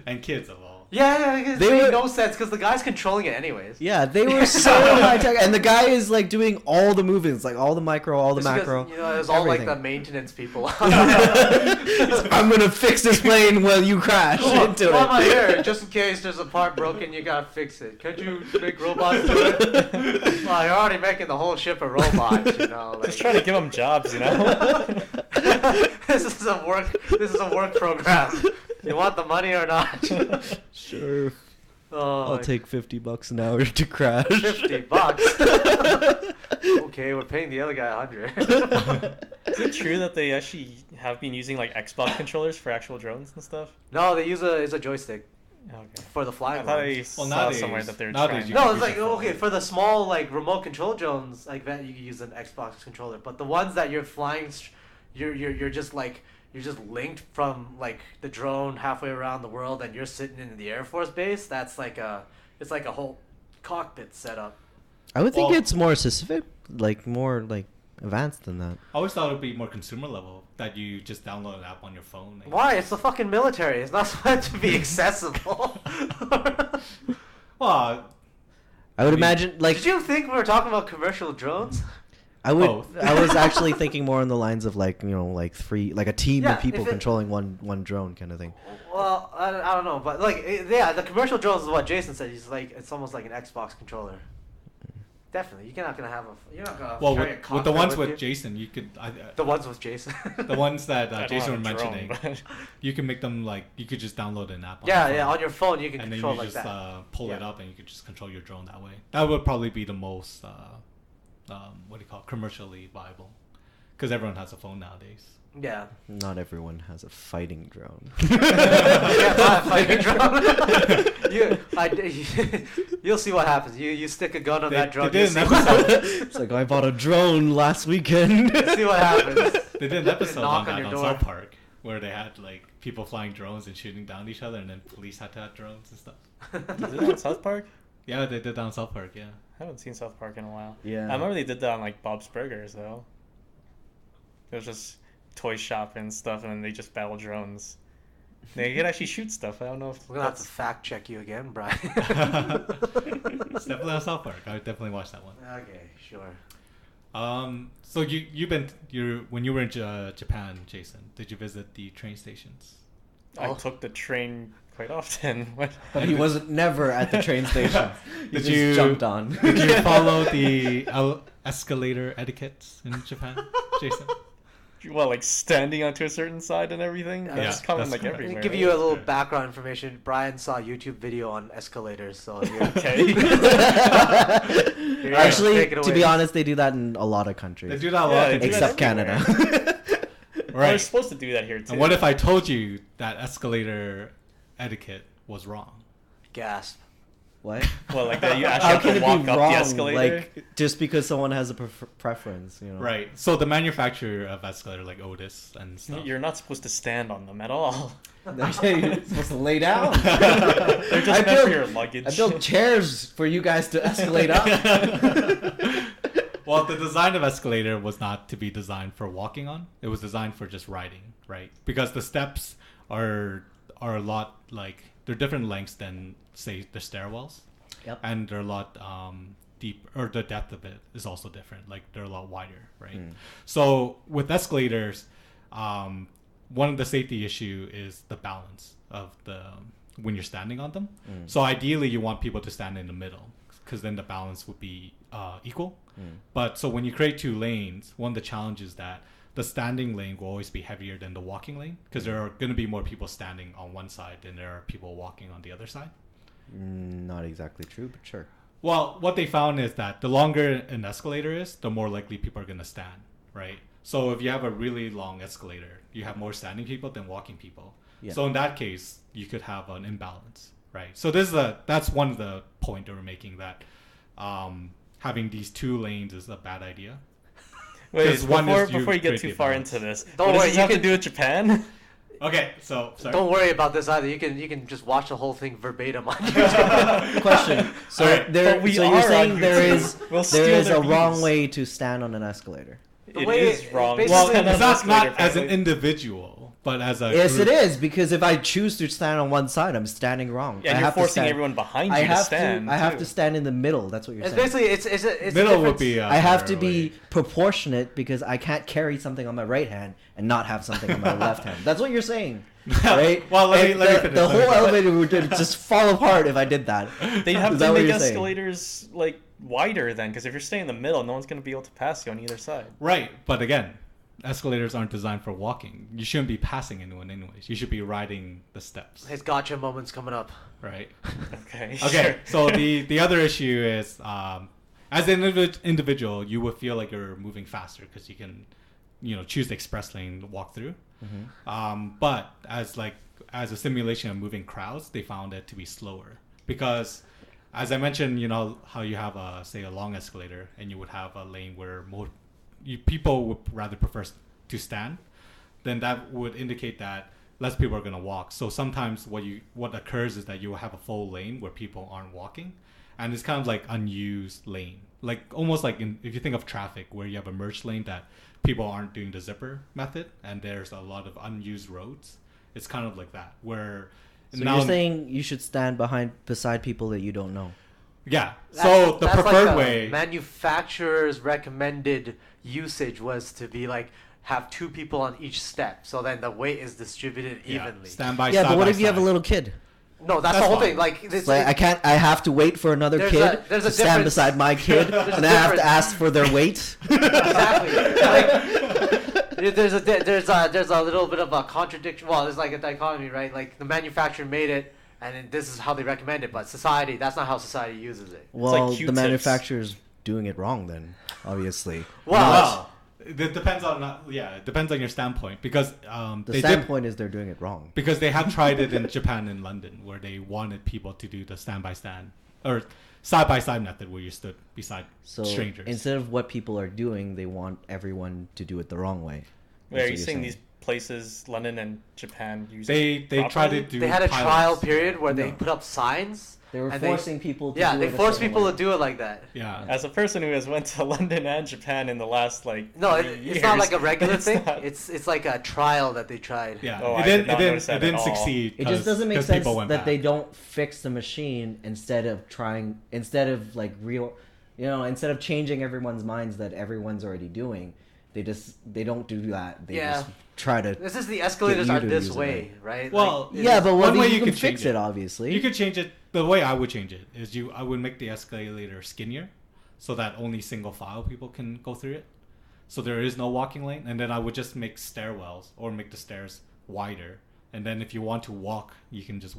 And kids of all. Yeah, it They made were- no sense because the guy's controlling it anyways. Yeah, they were so high tech, and the guy is like doing all the movements, like all the micro, all the Just macro. because, it was all like everything. the maintenance people. I'm gonna fix this plane while you crash into Why am I it. here? Just in case there's a part broken, you gotta fix it. Can't you make robots do it? Well, you're already making the whole ship a robot, Like, Just trying to give them jobs, this is a work program. You want the money or not? Sure. Oh, I'll take $50 an hour to crash. $50. Okay, we're paying the other guy $100. Is it true that they actually have been using like Xbox controllers for actual drones and stuff? No, they use a joystick Okay. for the I flying thought ones. I saw somewhere that they're nowadays trying. you No, can it's use like your phone. okay for the small like remote control drones like that you can use an Xbox controller, but the ones that you're flying, you're just like you're just linked from like the drone halfway around the world and you're sitting in the Air Force base. That's like it's like a whole cockpit setup. I would think Well- it's more specific, like more like advanced than that. I always thought it would be more consumer level, that you just download an app on your phone. and- Why? It's the fucking military. It's not meant to be accessible. Well, I would mean, imagine like Did you think we were talking about commercial drones? I would. Both. I was actually thinking more on the lines of like like a team Yeah, of people if it- controlling one drone kind of thing. Well, I don't know, but like, yeah, the commercial drones is what Jason said. He's like, it's almost like an Xbox controller. Definitely, you're not gonna well, carry a with the cockpit ones with with you. Jason, you could the ones with Jason. the ones that I don't Jason have was a drone, mentioning, but- you can make them like you could just download an app. On Yeah, your yeah, phone, on your phone you can and then control you like just that. pull it Yeah. up and you could just control your drone that way. That would probably be the most what do you call it, commercially viable, because everyone has a phone nowadays. Yeah. Not everyone has a fighting drone. Yeah, buy a fighting drone. You'll see what happens. You stick a gun on They- that drone. they You'll did see, an what episode. It's like I bought a drone last weekend. see what happens. They did an episode Knock on on that your on door. South Park, where they had like people flying drones and shooting down each other, and then police had to have drones and stuff. Is it on South Park? Yeah, they did that on South Park. Yeah. I haven't seen South Park in a while. Yeah. I remember they did that on like Bob's Burgers though. It was just toy shop and stuff, and then they just battle drones. They could actually shoot stuff. I don't know if We're gonna have to fact check you again, Brian. It's definitely on South Park. I would definitely watch that one. Okay, sure. So when you were in Japan, Jason, did you visit the train stations? I Oh. took the train quite often. What? But he wasn't never at the train station. He Did just you- jumped on. Did you follow the escalator etiquettes in Japan, Jason? Well, like standing onto a certain side and everything. Yeah, That's common that's like correct. Let me everywhere. give right? you a little Right. background information. Brian saw a YouTube video on escalators, so you're Okay. Here, Actually, take it to be away. honest, they do that in a lot of countries. They do that a Yeah, lot. they in do Japan. Except everywhere. Canada. We're Right. supposed to do that here too. And what if I told you that escalator etiquette was wrong? Gasp. What? Well, like that you actually How have can to it walk be up wrong? the escalator. Like just because someone has a preference, you know? Right. So the manufacturer of escalator, like Otis and stuff. You're not supposed to stand on them at all. You're supposed to lay down. They're just I meant for built- your luggage. I built chairs for you guys to escalate up. Well, the design of escalator was not to be designed for walking on. It was designed for just riding, right? Because the steps are a lot like they're different lengths than say the stairwells. Yep. And they're a lot deep, or the depth of it is also different. Like they're a lot wider, right? Mm. So with escalators, one of the safety issue is the balance of when you're standing on them. So ideally, you want people to stand in the middle because then the balance would be equal. But so when you create 2 lanes, one of the challenges is that the standing lane will always be heavier than the walking lane because there are going to be more people standing on one side than there are people walking on the other side. Not exactly true, but sure. Well, what they found is that the longer an escalator is, the more likely people are going to stand, right? So if you have a really long escalator, you have more standing people than walking people. Yeah. So in that case, you could have an imbalance, right? So that's one of the point that we're making, that having these 2 lanes is a bad idea. Wait, before you get too far into this, what does this have to do with Japan? Okay, so sorry. Don't worry about this either. You can just watch the whole thing verbatim on YouTube. Question. So Right. so you're saying there is a wrong views. way to stand on an escalator? It is wrong. Well, Basically, it's not as an individual, but as a Yes, group. it is, because if I choose to stand on one side, I'm standing wrong. Yeah, I you're have to forcing stand- everyone behind I you to have stand. I have too. to stand in the middle. That's what you're It's saying. basically it's Middle a would difference. be. I have to better be way. proportionate because I can't carry something on my right hand and not have something on my left hand. That's what you're saying, Yeah. right? Well, let me And finish. the let me whole finish. elevator would just fall apart if I did that. They have Is to that what make you're saying? escalators like wider then, because if you're staying in the middle, no one's going to be able to pass you on either side. Right, but again, escalators aren't designed for walking. You shouldn't be passing anyone anyways. You should be riding the steps, His gotcha moment's coming up. right? Okay. Okay, Sure. so the other issue is, as an individual, you will feel like you're moving faster because you can, choose the express lane to walk through. But as a simulation of moving crowds, they found it to be slower because, as I mentioned, how you have a long escalator and you would have a lane where people would rather prefer to stand, then that would indicate that less people are going to walk. So sometimes what occurs is that you will have a full lane where people aren't walking, and it's kind of like unused lane, like almost like if you think of traffic where you have a merge lane that people aren't doing the zipper method, and there's a lot of unused roads. It's kind of like that where. So you're saying you should stand beside people that you don't know. Yeah. So the preferred like way. Manufacturer's recommended usage was to be like have 2 people on each step, so then the weight is distributed evenly. Stand by Yeah, side but what by if you have a side. little kid? No, that's That's the whole fine. thing. Like, it's, I have to wait for another There's kid there's to stand difference. beside my kid, There's and a I have to difference. ask for their weight. Exactly. Like, there's a little bit of a contradiction. Well, there's like a dichotomy, right? Like the manufacturer made it, and then this is how they recommend it. But society, that's not how society uses it. Well, like the Q-tips. manufacturer's doing it wrong then, obviously. Well, It depends on it depends on your standpoint because The standpoint is they're doing it wrong. because they have tried it in Japan and London where they wanted people to do the stand by stand or side by side method where you stood beside So strangers. instead of what people are doing, they want everyone to do it the wrong way. Wait, That's are what you you're saying these places, London and Japan, use they it tried to properly? do. they had a pilots. trial period where they No. put up signs. They were and forcing people to Yeah, do they it a forced certain people way. to do it like that. Yeah. As a person who has went to London and Japan in the last No, 3 it's not years, like a regular it's thing. not- It's like a trial that they tried. Yeah, Oh, it I didn't. did not notice that It at didn't all. succeed. It just doesn't make 'cause sense people went that back. they don't fix the machine instead of instead of changing everyone's minds that everyone's already doing. They don't do that. They Yeah. just try to. This is the escalators you are to this use it way, right. right? Well, Like, Yeah, but One way you you can could fix change it, it. obviously. You could change it. The way I would change it is I would make the escalator skinnier, so that only single file people can go through it. So there is no walking lane, and then I would just make stairwells or make the stairs wider, and then if you want to walk, you can just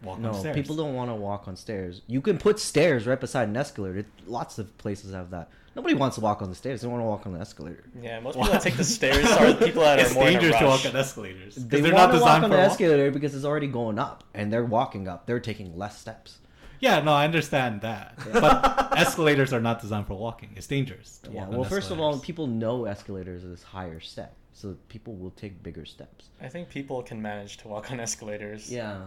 walk on No, stairs. people don't want to walk on stairs. You can put stairs right beside an escalator. Lots of places have that. Nobody wants to walk on the stairs. They want to walk on the escalator. Yeah, most people that take the stairs are the people that It's are more in a dangerous to rush. walk on escalators They because they're want not to walk designed on for the walking. escalator because it's already going up, and they're walking up. They're taking less steps. Yeah, no, I understand that, but escalators are not designed for walking. It's dangerous. To Yeah. walk on Well, first of all, escalators. people know escalators is higher step, so people will take bigger steps. I think people can manage to walk on escalators. Yeah.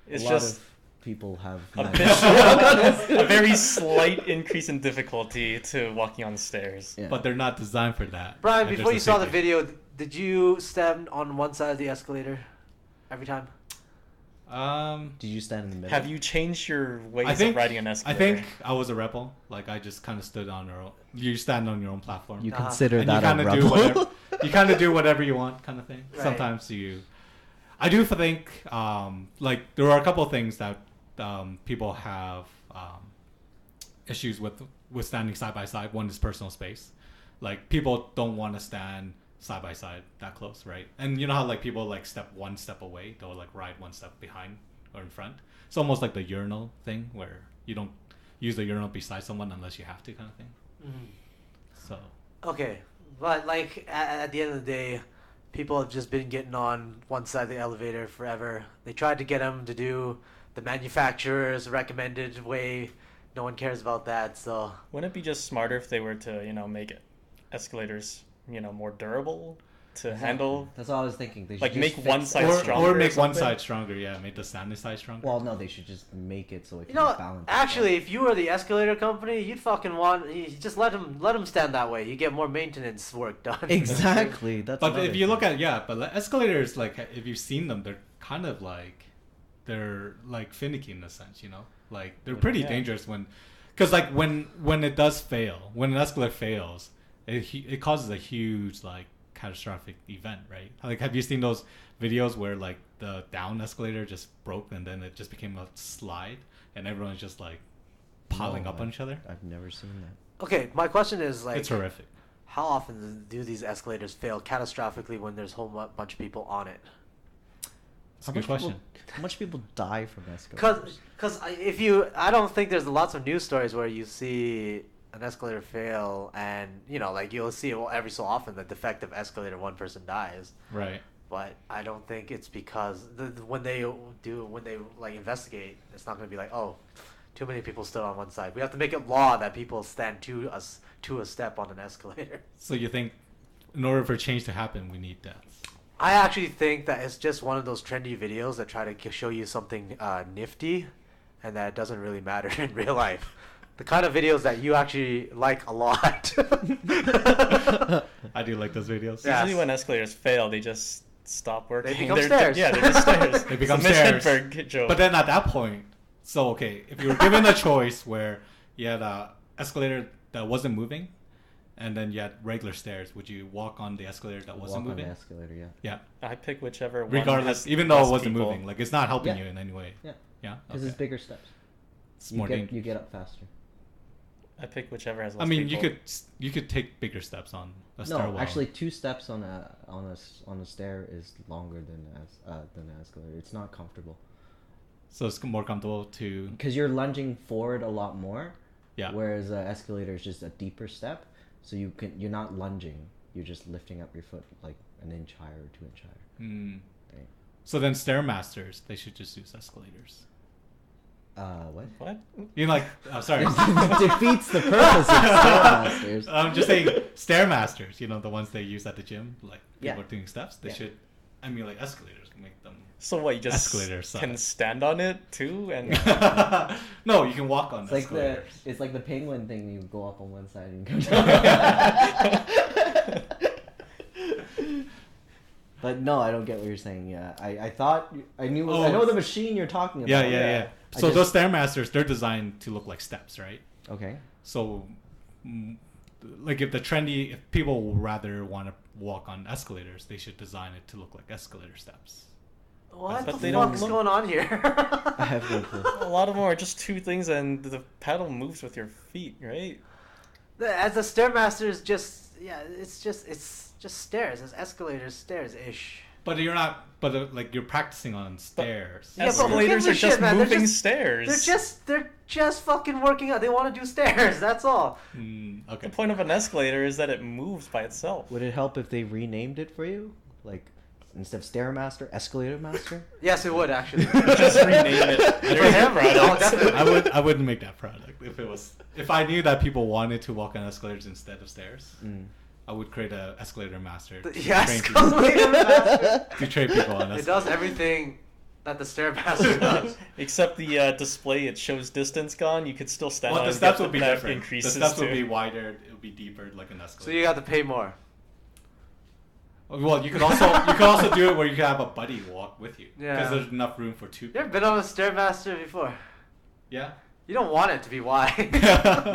It's a lot just of people have a, managed to walk on bit, a escalators. very slight increase in difficulty to walking on the stairs. Yeah. but they're not designed for that. Brian, And before there's you a saw the safety. video, did you stand on one side of the escalator every time? Did you stand in the middle? Have you changed your ways I think of riding an I escalator? think I was a rebel. Like I just kind of stood on your own. You stand on your own platform. You Uh-huh. consider and you that kind a of do rebel? whatever you kind of do whatever you want, kind of thing. Right. Sometimes you. I do think like there are a couple of things that people have issues with standing side by side. One is personal space. Like people don't want to stand side by side that close, right? And you know how like people like step one step away, they'll like ride one step behind or in front. It's almost like the urinal thing where you don't use the urinal beside someone unless you have to, kind of thing. So Okay, but like at the end of the day, people have just been getting on one side of the elevator forever. They tried to get them to do the manufacturer's recommended way. No one cares about that, so... Wouldn't it be just smarter if they were to, make escalators, more durable to handle? That's all I was thinking. They should Like just make fix one it. side stronger. or make one something? side stronger. Yeah, make the standing side stronger. Well, no, they should just make it so it can You know, balance. actually, if you were the escalator company, you'd fucking you just let them stand that way. You get more maintenance work done. Exactly. That's. But another if you look thing. at escalators, like if you've seen them, they're kind of like they're like finicky in a sense, like they're pretty Yeah. dangerous because like when it does fail, when an escalator fails, it causes a huge like catastrophic event, right? Like have you seen those videos where like the down escalator just broke and then it just became a slide and everyone's just like piling up on each other? I've never seen that. Okay, my question is like, It's horrific. how often do these escalators fail catastrophically when there's a whole bunch of people on it? It's a good question. How much people die from escalators? Because I don't think there's lots of news stories where you see an escalator fail and like you'll see it every so often the defective escalator, one person dies. Right. But I don't think it's because when they like investigate, it's not going to be like, oh, too many people stood on one side. We have to make it law that people stand to a step on an escalator. So you think in order for change to happen, we need deaths? I actually think that it's just one of those trendy videos that try to show you something nifty, and that it doesn't really matter in real life. The kind of videos that you actually like a lot. I do like those videos. Yeah. Usually when escalators fail, they just stop working. They become They're- stairs. Yeah, they're just stairs. They become It's a stairs. Mitchenberg joke. But then at that point, so okay, if you were given a choice where you had a escalator that wasn't moving, and then you had regular stairs, would you walk on the escalator that wasn't Walk on moving? the escalator, yeah. Yeah. I pick whichever one Regardless, has even though it less wasn't people. moving, like it's not helping Yeah. you in any way. Yeah. Yeah. Because Okay. it's bigger steps. It's more dangerous. You get up faster. I pick whichever has less I mean, people. you could take bigger steps on a No, stairwell. actually, 2 steps on a stair is longer than an escalator. It's not comfortable So it's more comfortable to. because you're lunging forward a lot more. Yeah. Whereas an escalator is just a deeper step, so you're not lunging. You're just lifting up your foot like an inch higher or 2 inch higher. Mm. Right. So then stairmasters, they should just use escalators. What? What? You know, like, I'm sorry. Defeats the purpose of stairmasters. I'm just saying stairmasters. You know, the ones they use at the gym, like people Yeah. are doing steps. They Yeah. should emulate escalators, make them. So what? You just Escalator can size. stand on it too, and No, you can walk on It's like escalators. the penguin thing. You go up on one side and go down. But no, I don't get what you're saying. Yeah, I thought I knew. I know the machine you're talking about. Yeah. I So just- those stairmasters, they're designed to look like steps, right? Okay. So, like if people would rather want to walk on escalators, they should design it to look like escalator steps. What But the they don't fuck's look- going on here? I have no clue. a lot of them are just two things, and the paddle moves with your feet, right? As a stairmaster is just it's just stairs. It's escalators, stairs-ish. But you're not. But like you're practicing on stairs. Yeah, but who Escalators gives a are just shit, man? They're moving just- stairs. They're just fucking working out. They want to do stairs. That's all. Okay. The point of an escalator is that it moves by itself. Would it help if they renamed it for you? Like, instead of Stairmaster, Escalator Master? Yes, it would actually. Just rename it. Their him, product. oh, definitely. I wouldn't make that product if I knew that people wanted to walk on escalators instead of stairs. I would create a escalator master to Yes, train people, escalator master. to train people on It escalators. does everything that the stairmaster does. Except the display, it shows distance gone. You could still stand Well, on the it. steps Get would be that different. The increases steps would too. be wider. It would be deeper, like an escalator. So you got to pay more. Well, you could also do it where you can have a buddy walk with you Yeah. because there's enough room for 2 You people. ever been on a stairmaster before? Yeah. You don't want it to be wide.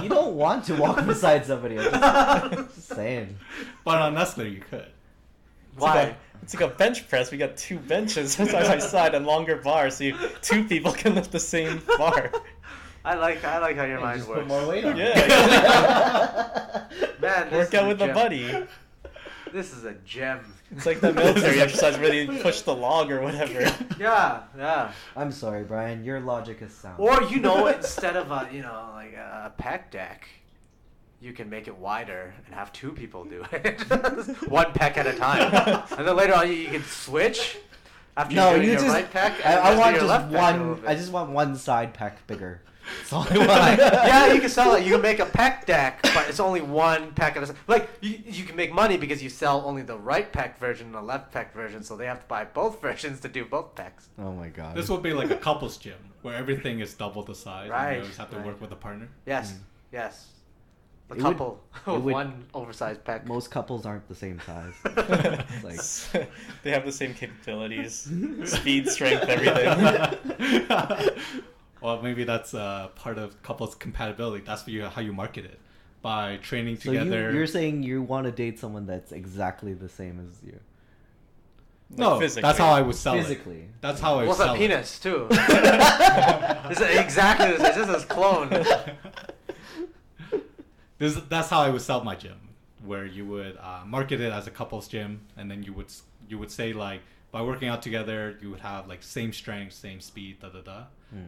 You don't want to walk beside somebody. I'm just saying. But on an escalator, you could. Why? It's like a bench press. We got 2 benches side by side and longer bars, so 2 people can lift the same bar. I like how your mind Just works. put more weight on. Yeah. Man, this Work is out a with a gem. buddy. This is a gem. It's like the military exercise where they push the log or whatever. Yeah. I'm sorry, Brian. Your logic is sound. Or instead of a pec deck, you can make it wider and have 2 people do it, 1 pec at a time, and then later on you can switch. After No, you're doing you your just. right pec, I want your just left pec a little one. bit. I just want one side pec bigger. That's all I want. Yeah, you can sell it. You can make a pec deck, but it's only 1 pec at a time. Like, you can make money because you sell only the right pec version and the left pec version, so they have to buy both versions to do both pecs. Oh my god. This would be like a couples gym where everything is double the size. And Right, you always have to right. work with a partner. Yes, yes. The It would- couple it with would- 1 oversized pec. Most couples aren't the same size. It's like They have the same capabilities, speed, strength, everything. Well, maybe that's part of couples compatibility. That's how you market it, by training so together. you're saying you want to date someone that's exactly the same as you. No, physically. that's how I would sell Physically. it. That's how I would What's sell a it. penis too? It's exactly the same. It's just a clone. That's how I would sell my gym, where you would market it as a couples gym, and then you would say like, by working out together, you would have like same strength, same speed,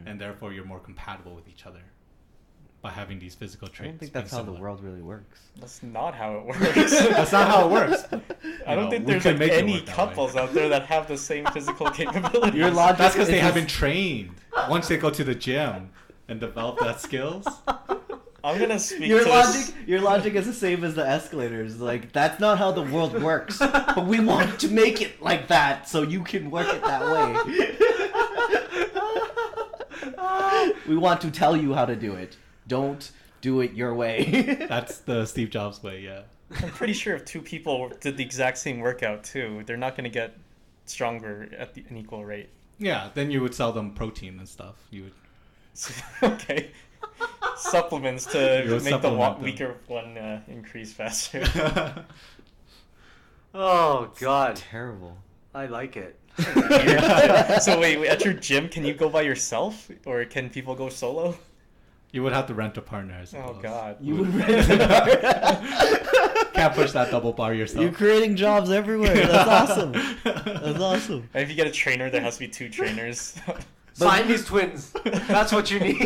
and therefore you're more compatible with each other by having these physical I traits. don't think that's being how the similar. world really works. That's not how it works. That's not how it works. I don't think we there's can like make it any work that way. couples out there that have the same physical capabilities. Your logic That's because they is- haven't trained. Once they go to the gym and develop that skills. I'm gonna speak Your to logic is the same as the escalators. Like, that's not how the world works. But we want to make it like that so you can work it that way. We want to tell you how to do it. Don't do it your way. That's the Steve Jobs way, yeah. I'm pretty sure if 2 people did the exact same workout too, they're not gonna get stronger at an equal rate. Yeah, then you would sell them protein and stuff. You would. Okay. Supplements to You would make the supplement them. weaker one increase faster. Oh God, Terrible. I like it. So wait, at your gym, can you go by yourself, or can people go solo? You would have to rent a partner. I Oh suppose. God. You would rent it. Can't push that double bar yourself. You're creating jobs everywhere. That's awesome. That's awesome. And if you get a trainer, there has to be 2 trainers. Siamese twins. That's what you need.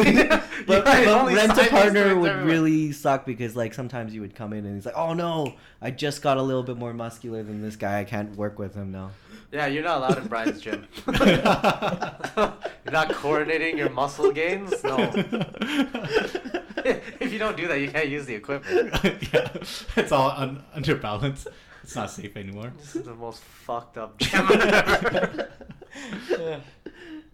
But Only rent a Siamese partner twins would everywhere. really suck because like sometimes you would come in and he's like, oh no, I just got a little bit more muscular than this guy. I can't work with him now. Yeah, you're not allowed in Brian's gym. You're not coordinating your muscle gains. No. If you don't do that, you can't use the equipment. Yeah, it's all under balance. It's not safe anymore. This is the most fucked up gym ever. Yeah.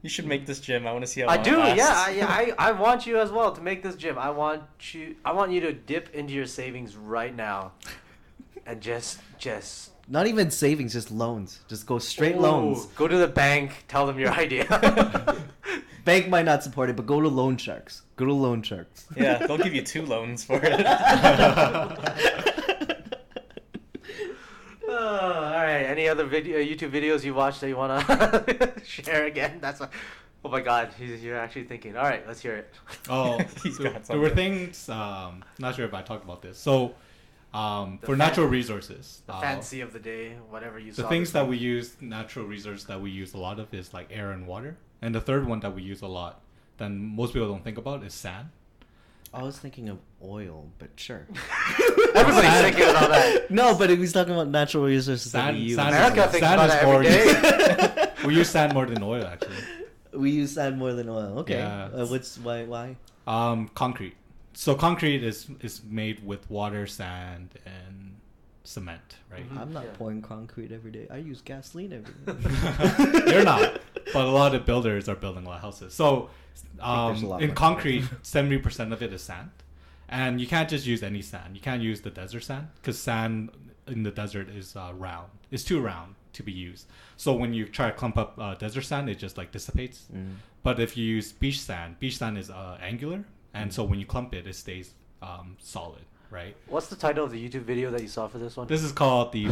You should make this gym. I want to see how I long do, it lasts. I want you as well to make this gym. I want you to dip into your savings right now, and just Not even savings, just loans. Just go straight Ooh, loans. Go to the bank, tell them your idea. Bank might not support it, but go to Loan Sharks. Go to Loan Sharks. Yeah, they'll give you 2 loans for it. All right. Any other YouTube videos you watched that you wanna share again? Oh my God, you're actually thinking. All right, let's hear it. Oh, He's got there were something. things. Not sure if I talked about this. So, for fan- natural resources, The fancy of the day, whatever you the saw. things this that week. we use, natural resource that we use a lot of is like air and water. And the third one that we use a lot, that most people don't think about, is sand. I was thinking of oil, but sure. Everybody's Sand. thinking about that. No, but he was talking about natural resources that Sand- we use. sand is- America thinks sand about is it more every day. We use sand more than oil, actually. We use sand more than oil. Okay. Yeah. Why? Concrete. So concrete is made with water, sand, and cement, right? Mhm. I'm not Yeah. pouring concrete every day. I use gasoline every day. You're not, but a lot of builders are building a lot of houses. So, there's a lot in more. concrete, 70% of it is sand, and you can't just use any sand. You can't use the desert sand because sand in the desert is round. It's too round to be used. So when you try to clump up desert sand, it just like dissipates. Mm. But if you use beach sand is angular, and so when you clump it, it stays solid, right? What's the title of the YouTube video that you saw for this one? This is called the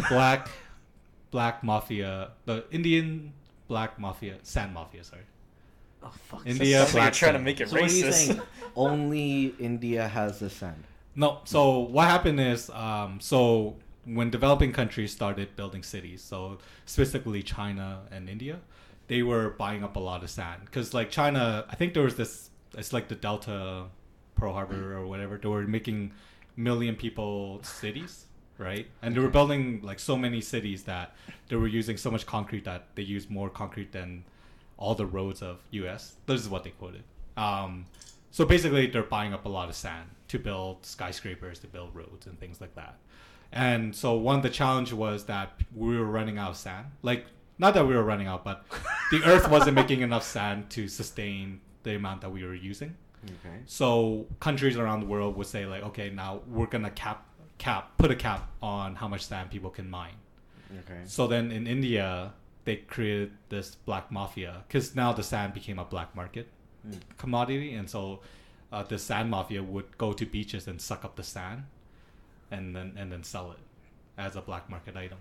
black mafia, the Indian black mafia, sand mafia. Sorry, Oh fuck. India Sounds like you're black trying to sand. make it So what are you racist. saying? Only India has the sand. No. So what happened is, so when developing countries started building cities, so specifically China and India, they were buying up a lot of sand because like China, I think there was this. It's like the Delta, Pearl Harbor or whatever. They were making million people cities, right? And they were building like so many cities that they were using so much concrete that they used more concrete than all the roads of U.S. This is what they quoted. So basically, they're buying up a lot of sand to build skyscrapers, to build roads and things like that. And so one of the challenge was that we were running out of sand. Like, not that we were running out, but the Earth wasn't making enough sand to sustain the amount that we were using. Okay. So countries around the world would say like, okay, now we're gonna put a cap on how much sand people can mine. Okay. So then in India, they created this black mafia because now the sand became a black market commodity, and so the sand mafia would go to beaches and suck up the sand, and then sell it as a black market item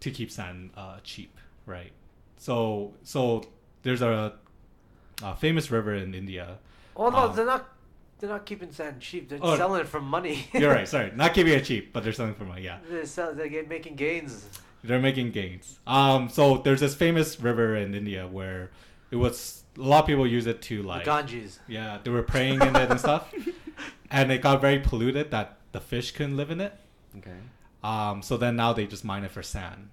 to keep sand cheap, right? So there's a famous river in India. Oh no, Um, they're not keeping sand cheap. They're Oh, selling it for money. You're right. Sorry, not keeping it cheap, but they're selling for money. Yeah, They're making gains. they're making gains. So there's this famous river in India where it was a lot of people use it to like The Ganges. yeah, they were praying in it and stuff, and it got very polluted that the fish couldn't live in it. Okay. So then now they just mine it for sand.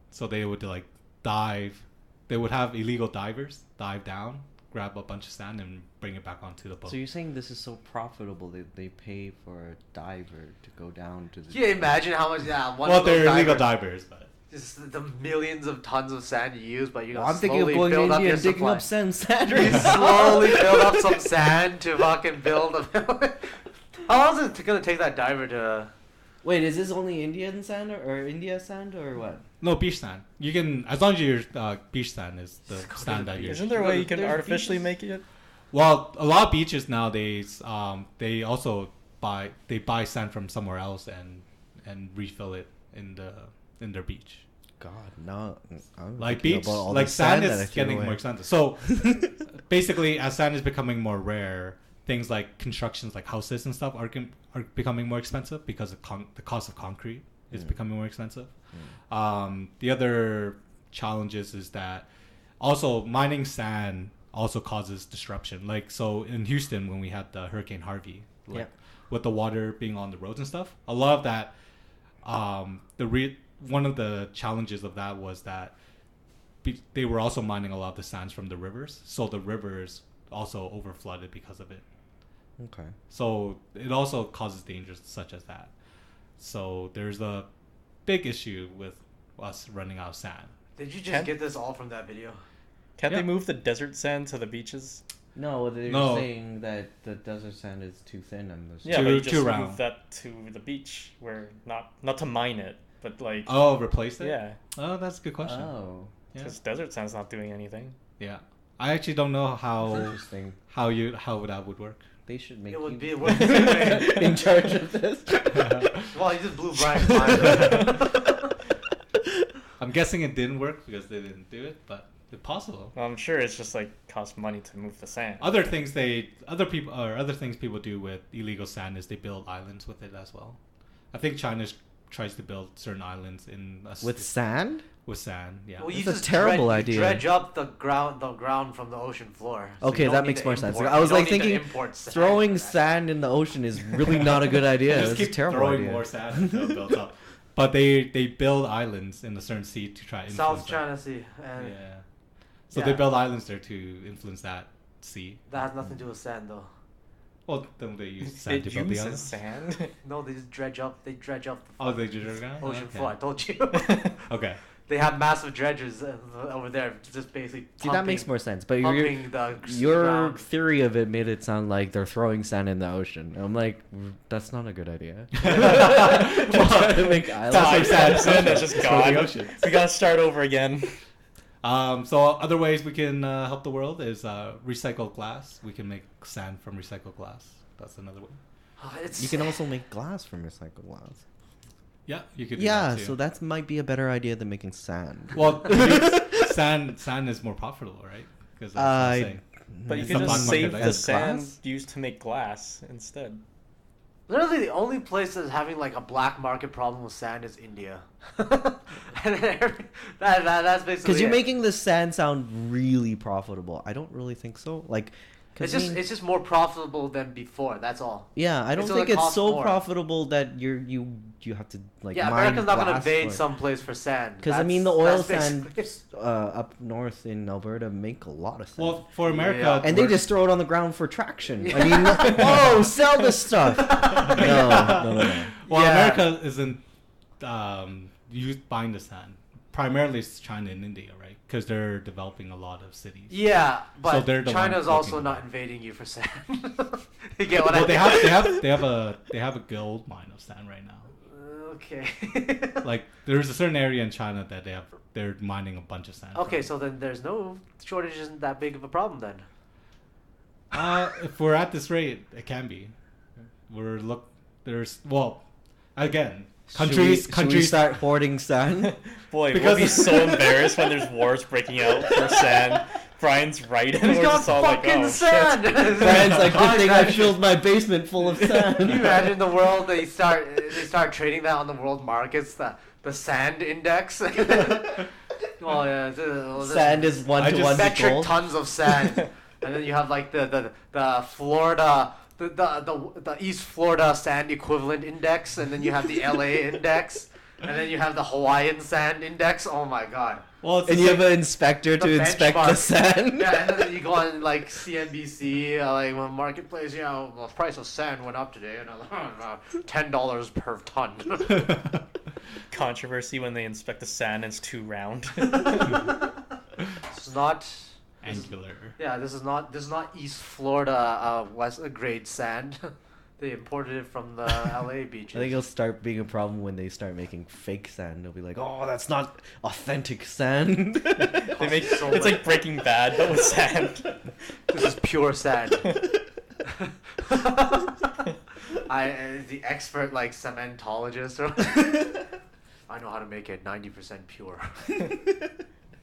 So they would like dive. They would have illegal divers dive down, grab a bunch of sand, and bring it back onto the boat. So you're saying this is so profitable that they pay for a diver to go down to the... Can you imagine how much? Yeah, one well, of those they're illegal divers- divers, but Just the millions of tons of sand you use, but you Well, gotta I'm thinking of slowly going to build up India your and digging supply. up sand You slowly build up some sand to fucking build a... How long is it gonna take that diver to... Wait, is this only Indian sand or India sand or what? no beach sand. You can as long as your beach sand is the Just go to sand the that beach. you're. Isn't there a way you can There's artificially beaches. make it? Well, a lot of beaches nowadays, they also buy sand from somewhere else and refill it in their beach. God, no. I'm Like thinking beach, about all like the sand that I is threw getting away. more expensive. So basically, as sand is becoming more rare, things like constructions, like houses and stuff, are becoming more expensive because of the cost of concrete is becoming more expensive. The other challenges is that also mining sand also causes disruption. Like so in Houston when we had the Hurricane Harvey, like Yep. with the water being on the roads and stuff, a lot of that. One of the challenges of that was that they were also mining a lot of the sands from the rivers, so the rivers also overflooded because of it. Okay. So it also causes dangers such as that. So there's a big issue with us running out of sand. Did you just Can- get this all from that video? Can't Yeah. they move the desert sand to the beaches? No, they're No. saying that the desert sand is too thin and the... Yeah, Too- but you too just round. move that to the beach where not to mine it, but like Oh, replace it? yeah, Oh, that's a good question. Oh, Yeah. because desert sand's not doing anything. Yeah. I actually don't know how interesting. how that would work. They should make It would you be worth it. in charge of this. Well, you just blew Bryan's mind. I'm guessing it didn't work because they didn't do it, but it's possible. Well, I'm sure it's just like costs money to move the sand. Other things people do with illegal sand is they build islands with it as well. I think China tries to build certain islands in With sand? with sand. Yeah. Well, That's you a just terrible dredge, idea. You dredge up the ground from the ocean floor. So Okay, you don't that need makes to more sense. import- I was you don't like need to thinking import sand throwing for that. sand in the ocean is really not a good idea. They just It's a keep terrible throwing idea. more sand until it builds up. But they build islands in a certain sea to try to influence South that. China Sea, and Yeah. So Yeah. they build islands there to influence that sea. that has nothing to do with sand, though. Well, then they use sand It to build the uses islands. sand. No, they just dredge up. They dredge up the Oh, they do that? ocean Okay. floor. I told you. Okay. They have massive dredgers over there, just basically. See, that makes more sense. But Pumping the your ground. theory of it made it sound like they're throwing sand in the ocean. I'm like, that's not a good idea. Trying to make islands. That's like sand. Sand is just Throw gone. the ocean. We gotta start over again. So other ways we can help the world is recycle glass. We can make sand from recycled glass. That's another way. Oh, it's You can also make glass from recycled glass. Yeah, you could do Yeah, that too. so that might be a better idea than making sand. Well, sand is more profitable, right? Because But you It's can a just black save market the item. sand Glass? used to make glass instead. Literally, the only place that's having like a black market problem with sand is India. And then that's basically Because you're it. making the sand sound really profitable. I don't really think so. Like, It's just more profitable than before. That's all. yeah, I don't It's think only it's costs so more. profitable that you have to like. Yeah, mine America's not gonna glass invade for it. some place for sand. Because I mean, the oil that's sand basically- up north in Alberta make a lot of sense. Well, for America, Yeah. And they just throw it on the ground for traction. I mean, whoa, sell this stuff. No. Well, Yeah. America isn't buying the sand. Primarily, it's China and India, right? Because they're developing a lot of cities. Yeah, but they're the China's ones also looking not at it. invading you for sand. You get what Well, I they have a gold mine of sand right now. Okay. Like, there's a certain area in China that they're mining a bunch of sand. Okay, from. so then there's no shortage. Isn't that big of a problem then? If we're at this rate, it can be. Again, countries Should we start hoarding sand? Boy, Because- we'll be so embarrassed when there's wars breaking out for sand. Brian's right, and He's we're got just all like, fucking oh, sand. Brian's like, good thing I Imagine- filled my basement full of sand. Can you imagine the world? They start trading that on the world markets. The sand index. Well, yeah, Sand is one I to just- one to metric gold. tons of sand, and then you have like the Florida. The East Florida sand equivalent index, and then you have the LA index, and then you have the Hawaiian sand index. Oh my god. Well, it's And the you same- have an inspector to The inspect the benchmark. sand. Yeah, and then you go on like CNBC, like when marketplace, you know, the price of sand went up today, and $10 per ton. controversy when they inspect the sand and it's too round. This is not. angular. Yeah, this is not East Florida west grade sand. They imported it from the LA beaches. I think it'll start being a problem when they start making fake sand. They'll be like, "Oh, that's not authentic sand." They make So it's much. like Breaking Bad but with sand. This is pure sand. The expert like cementologist. I know how to make it 90% pure.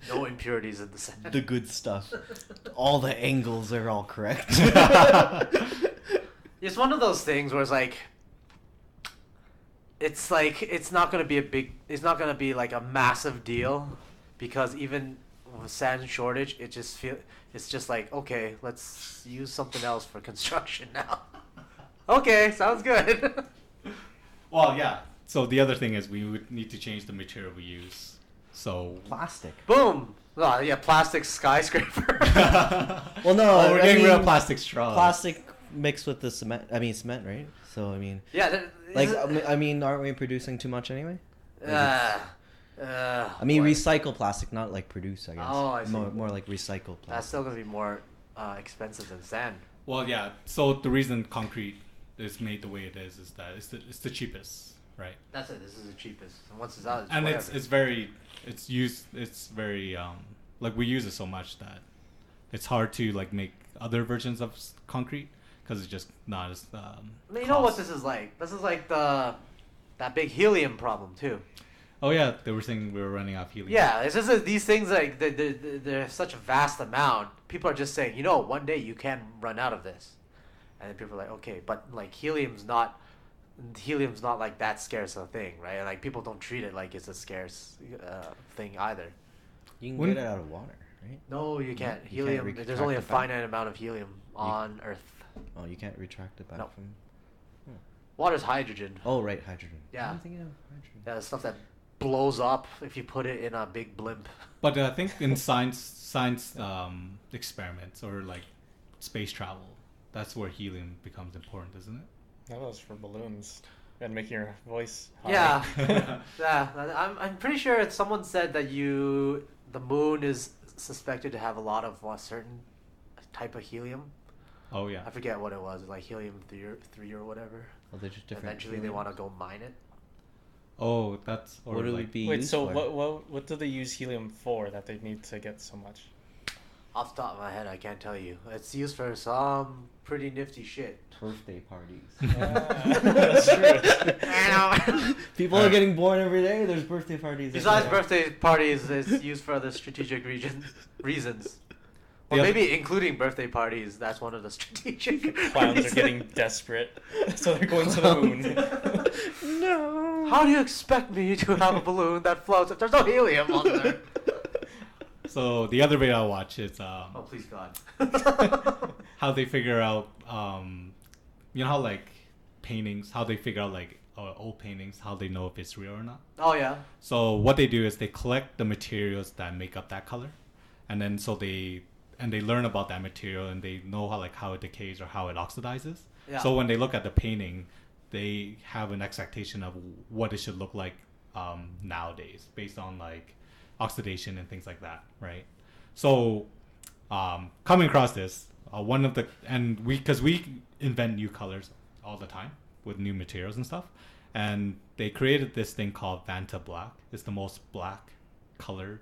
No impurities in the sand. The good stuff. All the angles are all correct. It's one of those things where it's not gonna be it's not gonna be like a massive deal, because even with sand shortage, it's just like, okay, let's use something else for construction now. Okay, sounds good. Well, yeah. So the other thing is we would need to change the material we use. So Plastic. Boom. Oh, yeah, plastic skyscraper. Well, no, we're I getting rid of mean, plastic straws. plastic mixed with the cement. I mean, cement, right? So I mean, Yeah. like, I mean, aren't we producing too much anyway? I I mean, recycle plastic, not like produce. I guess. Oh, I see. More like recycle That's plastic. still gonna be more expensive than sand. Well, yeah. So the reason concrete is made the way it is that it's the cheapest, right? That's it. This is the cheapest. And once it's out, it's And whatever. it's very like we use it so much that it's hard to like make other versions of concrete because it's just not as You know what cost- this is like? This is like that big helium problem too. Oh yeah, they were saying we were running out of helium. Yeah, it's just that these things like they're such a vast amount. People are just saying, you know, one day you can run out of this, and then people are like, okay, but like helium's not like that scarce a thing, right? And, like people don't treat it like it's a scarce thing either. You can When- get it out of water, right? No, you can't. You can't Helium. retract There's only a it back? finite amount of helium on Earth. Oh, you can't retract it back No. from. Water's hydrogen. Oh, right, hydrogen. Yeah. I'm thinking of hydrogen. Yeah, the stuff that blows up if you put it in a big blimp. But I think in science experiments or like space travel, that's where helium becomes important, isn't it? That was for balloons and making your voice high. Yeah, yeah. I'm pretty sure someone said that the moon is suspected to have a lot of a certain type of helium. Oh yeah. I forget what it was, like helium-3 or whatever. Oh, they're just different. Eventually, they want to go mine it. Oh, that's or What would like it be Wait, used so for? what do they use helium for that they need to get so much? Off the top of my head, I can't tell you. It's used for some pretty nifty shit. Birthday parties. That's true. People are getting born every day. There's birthday parties. Besides every day. birthday parties, it's used for other strategic reasons. Or The maybe including birthday parties. That's one of the strategic Clowns are reasons. getting desperate, so they're going to the moon. No. How do you expect me to have a balloon that floats if there's no helium on there? So the other video I watch is Oh, please God. how they figure out you know how like paintings, how they figure out like old paintings, how they know if it's real or not. Oh, yeah. So what they do is they collect the materials that make up that color, and then they learn about that material, and they know how it decays or how it oxidizes. Yeah. So when they look at the painting, they have an expectation of what it should look like nowadays, based on like oxidation and things like that, right? So coming across this, because we invent new colors all the time with new materials and stuff, and they created this thing called vantablack. It's the most black color.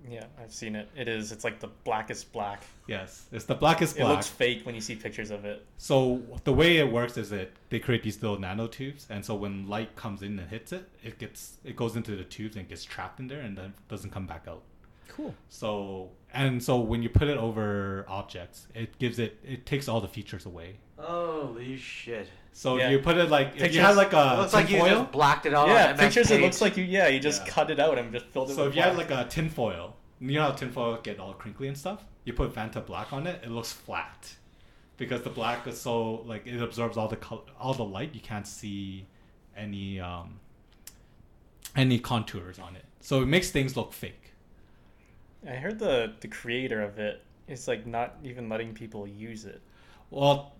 Yeah, I've seen it. It's like the blackest black. Yes, it's the blackest It black. looks fake when you see pictures of it. So the way it works is that they create these little nanotubes, and so when light comes in and hits it, it goes into the tubes and gets trapped in there, and then doesn't come back out. Cool. So when you put it over objects, it takes all the features away. Holy shit. So Yeah. if you put it like if Pictures- you had like It a looks like you tinfoil, just blacked it out Yeah, on MS pictures. It Paint. looks like you just Yeah. cut it out and just filled it so with if you had black. like a tinfoil, you know how tinfoil get all crinkly and stuff. You put Vanta black on it, it looks flat, because the black is so like it absorbs all the light. You can't see any contours on it, so it makes things look fake. I heard the creator of it is like not even letting people use it. Well,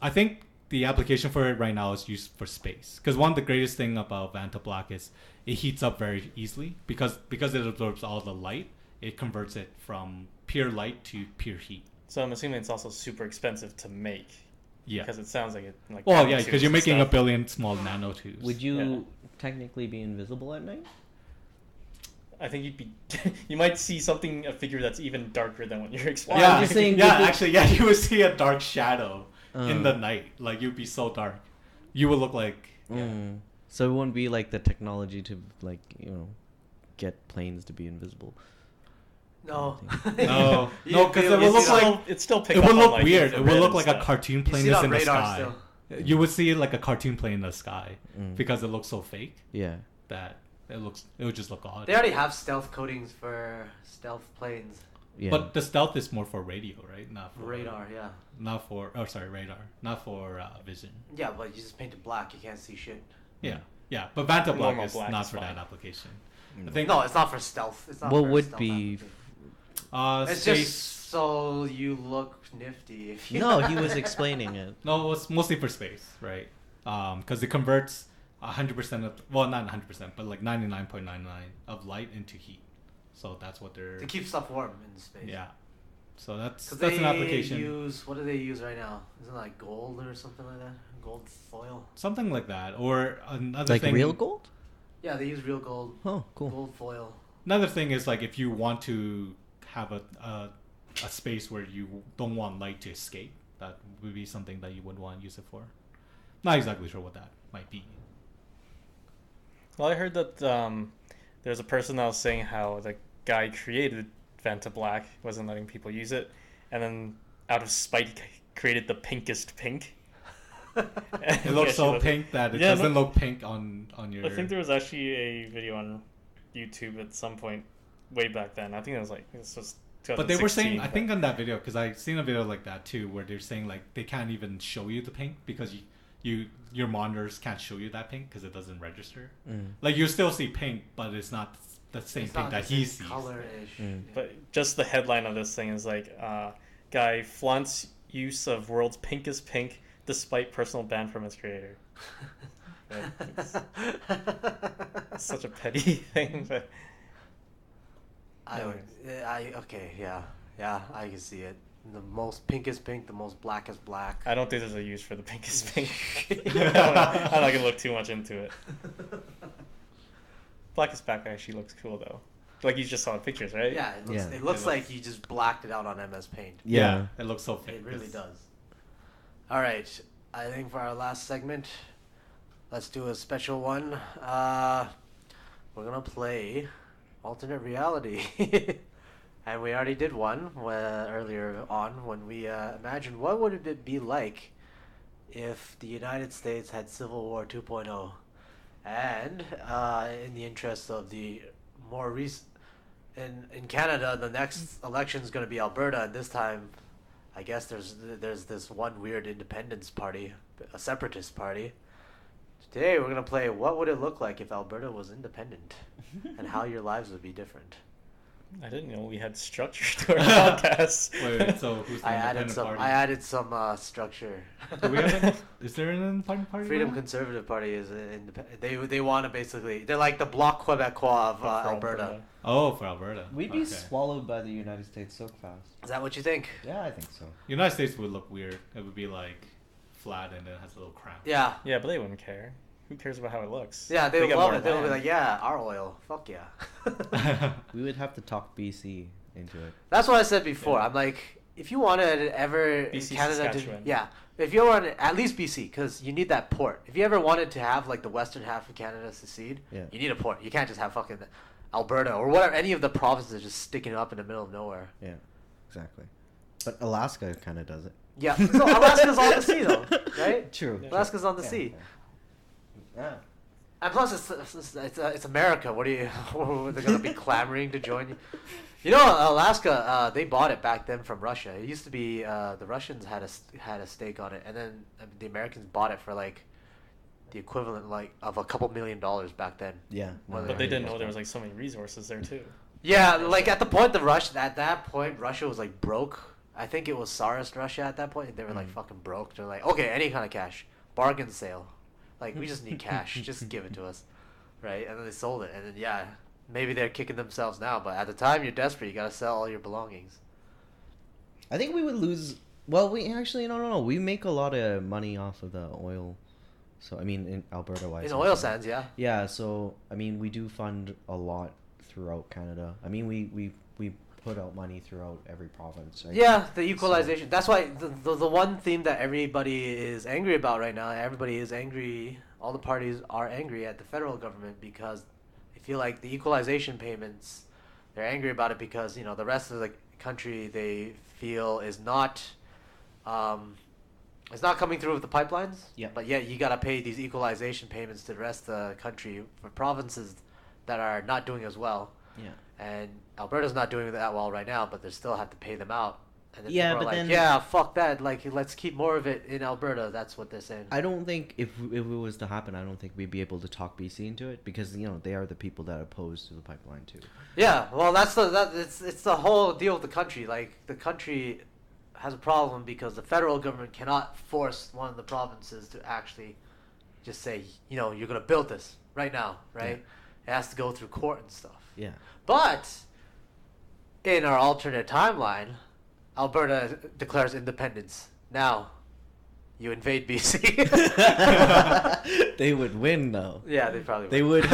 I think the application for it right now is used for space, because one of the greatest thing about Vanta black is it heats up very easily because it absorbs all the light. It converts it from pure light to pure heat. So I'm assuming it's also super expensive to make. Yeah. Because it sounds like it. Like Well, nanotubes yeah, because you're and making a stuff. billion small nanotubes. Would you Yeah. technically be invisible at night? I think you might see a figure that's even darker than what you're explaining. Yeah, I'm just saying, yeah, would you- actually, yeah, you would see a dark shadow in the night. Like, you'd be so dark. You would look like... Mm. So it wouldn't be like the technology to get planes to be invisible. No. No, You- no, because you- it you would look see that- like... It's still pick It up would on, look like, weird. It would infrared look and like a stuff. cartoon You plane see that's that in the radar sky. still. You would see like a cartoon plane in the sky because it looks so fake Yeah. that it would just look odd. They already have stealth coatings for stealth planes. Yeah. But the stealth is more for radio, right? Not for Radar, yeah. Not for radar. Not for vision. Yeah, but you just paint it black, you can't see shit. Yeah, yeah. But Vanta black Normal is black not is for fine. that application. Mm. I think No, it's not for stealth. It's not What for would stealth be- application. It's space. just so you look nifty. If you No, he was explaining it. No, it's mostly for space, right? Because it converts 100% of, well, not 100%, but like 99.99 of light into heat. So that's what they're... to keep stuff warm in space. Yeah. So that's Because an application. what do they use right now? Isn't it like gold or something like that? Gold foil? Something like that. Or another Like thing... real gold? Yeah, they use real gold. Oh, cool. Gold foil. Another thing is like if you want to have a space where you don't want light to escape, that would be something that you would want to use it for. Not exactly sure what that might be. Well, I heard that there's a person that was saying how the guy created Vanta Black, wasn't letting people use it, and then out of spite he created the pinkest pink. It looks so pink that it Yeah, doesn't no- look pink on your... I think there was actually a video on YouTube at some point way back then. I think it was like this was 2016. But they were saying, I but- think on that video, because I seen a video like that too, where they're saying like they can't even show you the pink because your monitors can't show you that pink because it doesn't register. Mm. Like you still see pink, but it's not the same It's pink not that the he same sees. color-ish. Mm. But just the headline of this thing is like, guy flaunts use of world's pinkest pink despite personal ban from its creator. It's such a petty thing, but Okay, yeah, I can see it. The most pinkest pink, the most blackest black. I don't think there's a use for the pinkest pink. I'm not gonna look too much into it. Blackest black actually looks cool though. Like you just saw the pictures, right? Yeah, it looks, Yeah. it looks like you just blacked it out on MS Paint. Yeah. It looks so fake. It really does. All right, I think for our last segment, let's do a special one. We're gonna play alternate reality, and we already did one earlier on when we imagined what would it be like if the United States had Civil War 2.0, and in the interest of the more recent. In Canada, the next election is going to be Alberta, and this time, I guess there's this one weird independence party, a separatist party. Today we're going to play what would it look like if Alberta was independent, and how your lives would be different. I didn't know we had structure to our podcast. Wait, so who's the independent party? I added some structure. Do we have is there an independent party? Freedom now? Conservative Party is independent. They want to basically, they're like the Bloc Québécois of For Alberta. Oh, for Alberta. We'd be Okay. swallowed by the United States so fast. Is that what you think? Yeah, I think so. United States would look weird. It would be like flat and then it has a little crown. Yeah. Yeah, but they wouldn't care. Who cares about how it looks? Yeah, they would got love more it. They would be land. like, yeah, our oil. Fuck yeah. We would have to talk BC into it. That's what I said before. Yeah. I'm like, if you wanted ever BC, in Canada to, Saskatchewan. yeah, if you wanted at least BC, because you need that port. If you ever wanted to have like the western half of Canada secede, Yeah. you need a port. You can't just have fucking Alberta or whatever, any of the provinces just sticking up in the middle of nowhere. Yeah, exactly. But Alaska kind of does it. Yeah, so Alaska's on the sea though, right? True. Yeah. Alaska's on the Yeah, sea. Yeah. And plus, it's America. What are you? They're gonna be clamoring to join you. You know, Alaska. They bought it back then from Russia. It used to be the Russians had a stake on it, and then the Americans bought it for like the equivalent like of a couple $1 million back then. Yeah. Well, But they didn't know there was like so many resources there too. Yeah, like at that point, Russia was like broke. I think it was Tsarist Russia at that point. They were like fucking broke. They're like, okay, any kind of cash, bargain sale. Like, we just need cash. Just give it to us. Right? And then they sold it. And then, yeah, maybe they're kicking themselves now. But at the time, you're desperate. You got to sell all your belongings. I think we would lose. Well, we actually no. We make a lot of money off of the oil. So I mean, in Alberta wise. In oil sands, yeah. Yeah. So I mean, we do fund a lot throughout Canada. I mean, we put out money throughout every province. Right? Yeah, the equalization. That's why the one theme that everybody is angry about right now, everybody is angry, all the parties are angry at the federal government because they feel like the equalization payments, they're angry about it because, you know, the rest of the country they feel is not it's not coming through with the pipelines. Yeah. But yet you got to pay these equalization payments to the rest of the country for provinces that are not doing as well. Yeah. And Alberta's not doing that well right now, but they still have to pay them out. And then Yeah, people are but like, then- yeah, fuck that. Like, let's keep more of it in Alberta. That's what they're saying. I don't think if it was to happen, I don't think we'd be able to talk BC into it because you know they are the people that are opposed to the pipeline too. Yeah, well, it's the whole deal with the country. Like, the country has a problem because the federal government cannot force one of the provinces to actually just say, you know, you're gonna build this right now, right? It has to go through court and stuff. Yeah. But in our alternate timeline, Alberta declares independence. Now, you invade BC. They would win though. Yeah, they probably They would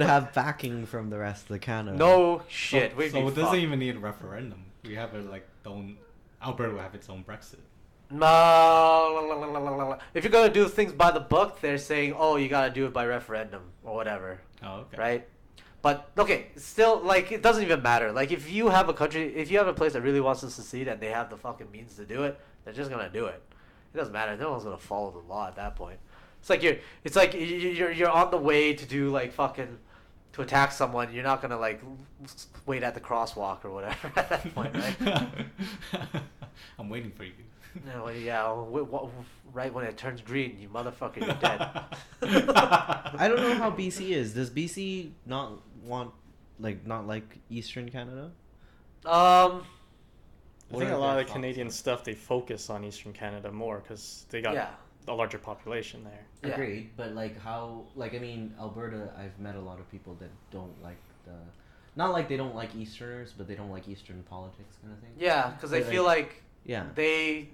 have backing from the rest of Canada. No shit. We'd So be it doesn't fucked. even need a referendum. We have it like Alberta will have its own Brexit. No. If you're gonna do things by the book, they're saying, oh, you gotta do it by referendum or whatever, Oh, okay. right? But okay, still, like, it doesn't even matter. Like, if you have a country, if you have a place that really wants to secede and they have the fucking means to do it, they're just gonna do it. It doesn't matter. No one's gonna follow the law at that point. It's like you're on the way to do like fucking to attack someone. You're not gonna like wait at the crosswalk or whatever at that point, right? I'm waiting for you. No, yeah, right when it turns green, you motherfucker, you're dead. I don't know how BC is. Does BC not like Eastern Canada? I What think are a lot their of the thoughts? Canadian stuff they focus on Eastern Canada more because they got Yeah. a larger population there. Yeah. Agreed, but like how, like I mean, Alberta. I've met a lot of people that don't like not like they don't like Easterners, but they don't like Eastern politics kind of thing. Yeah, because they But, feel like Yeah. they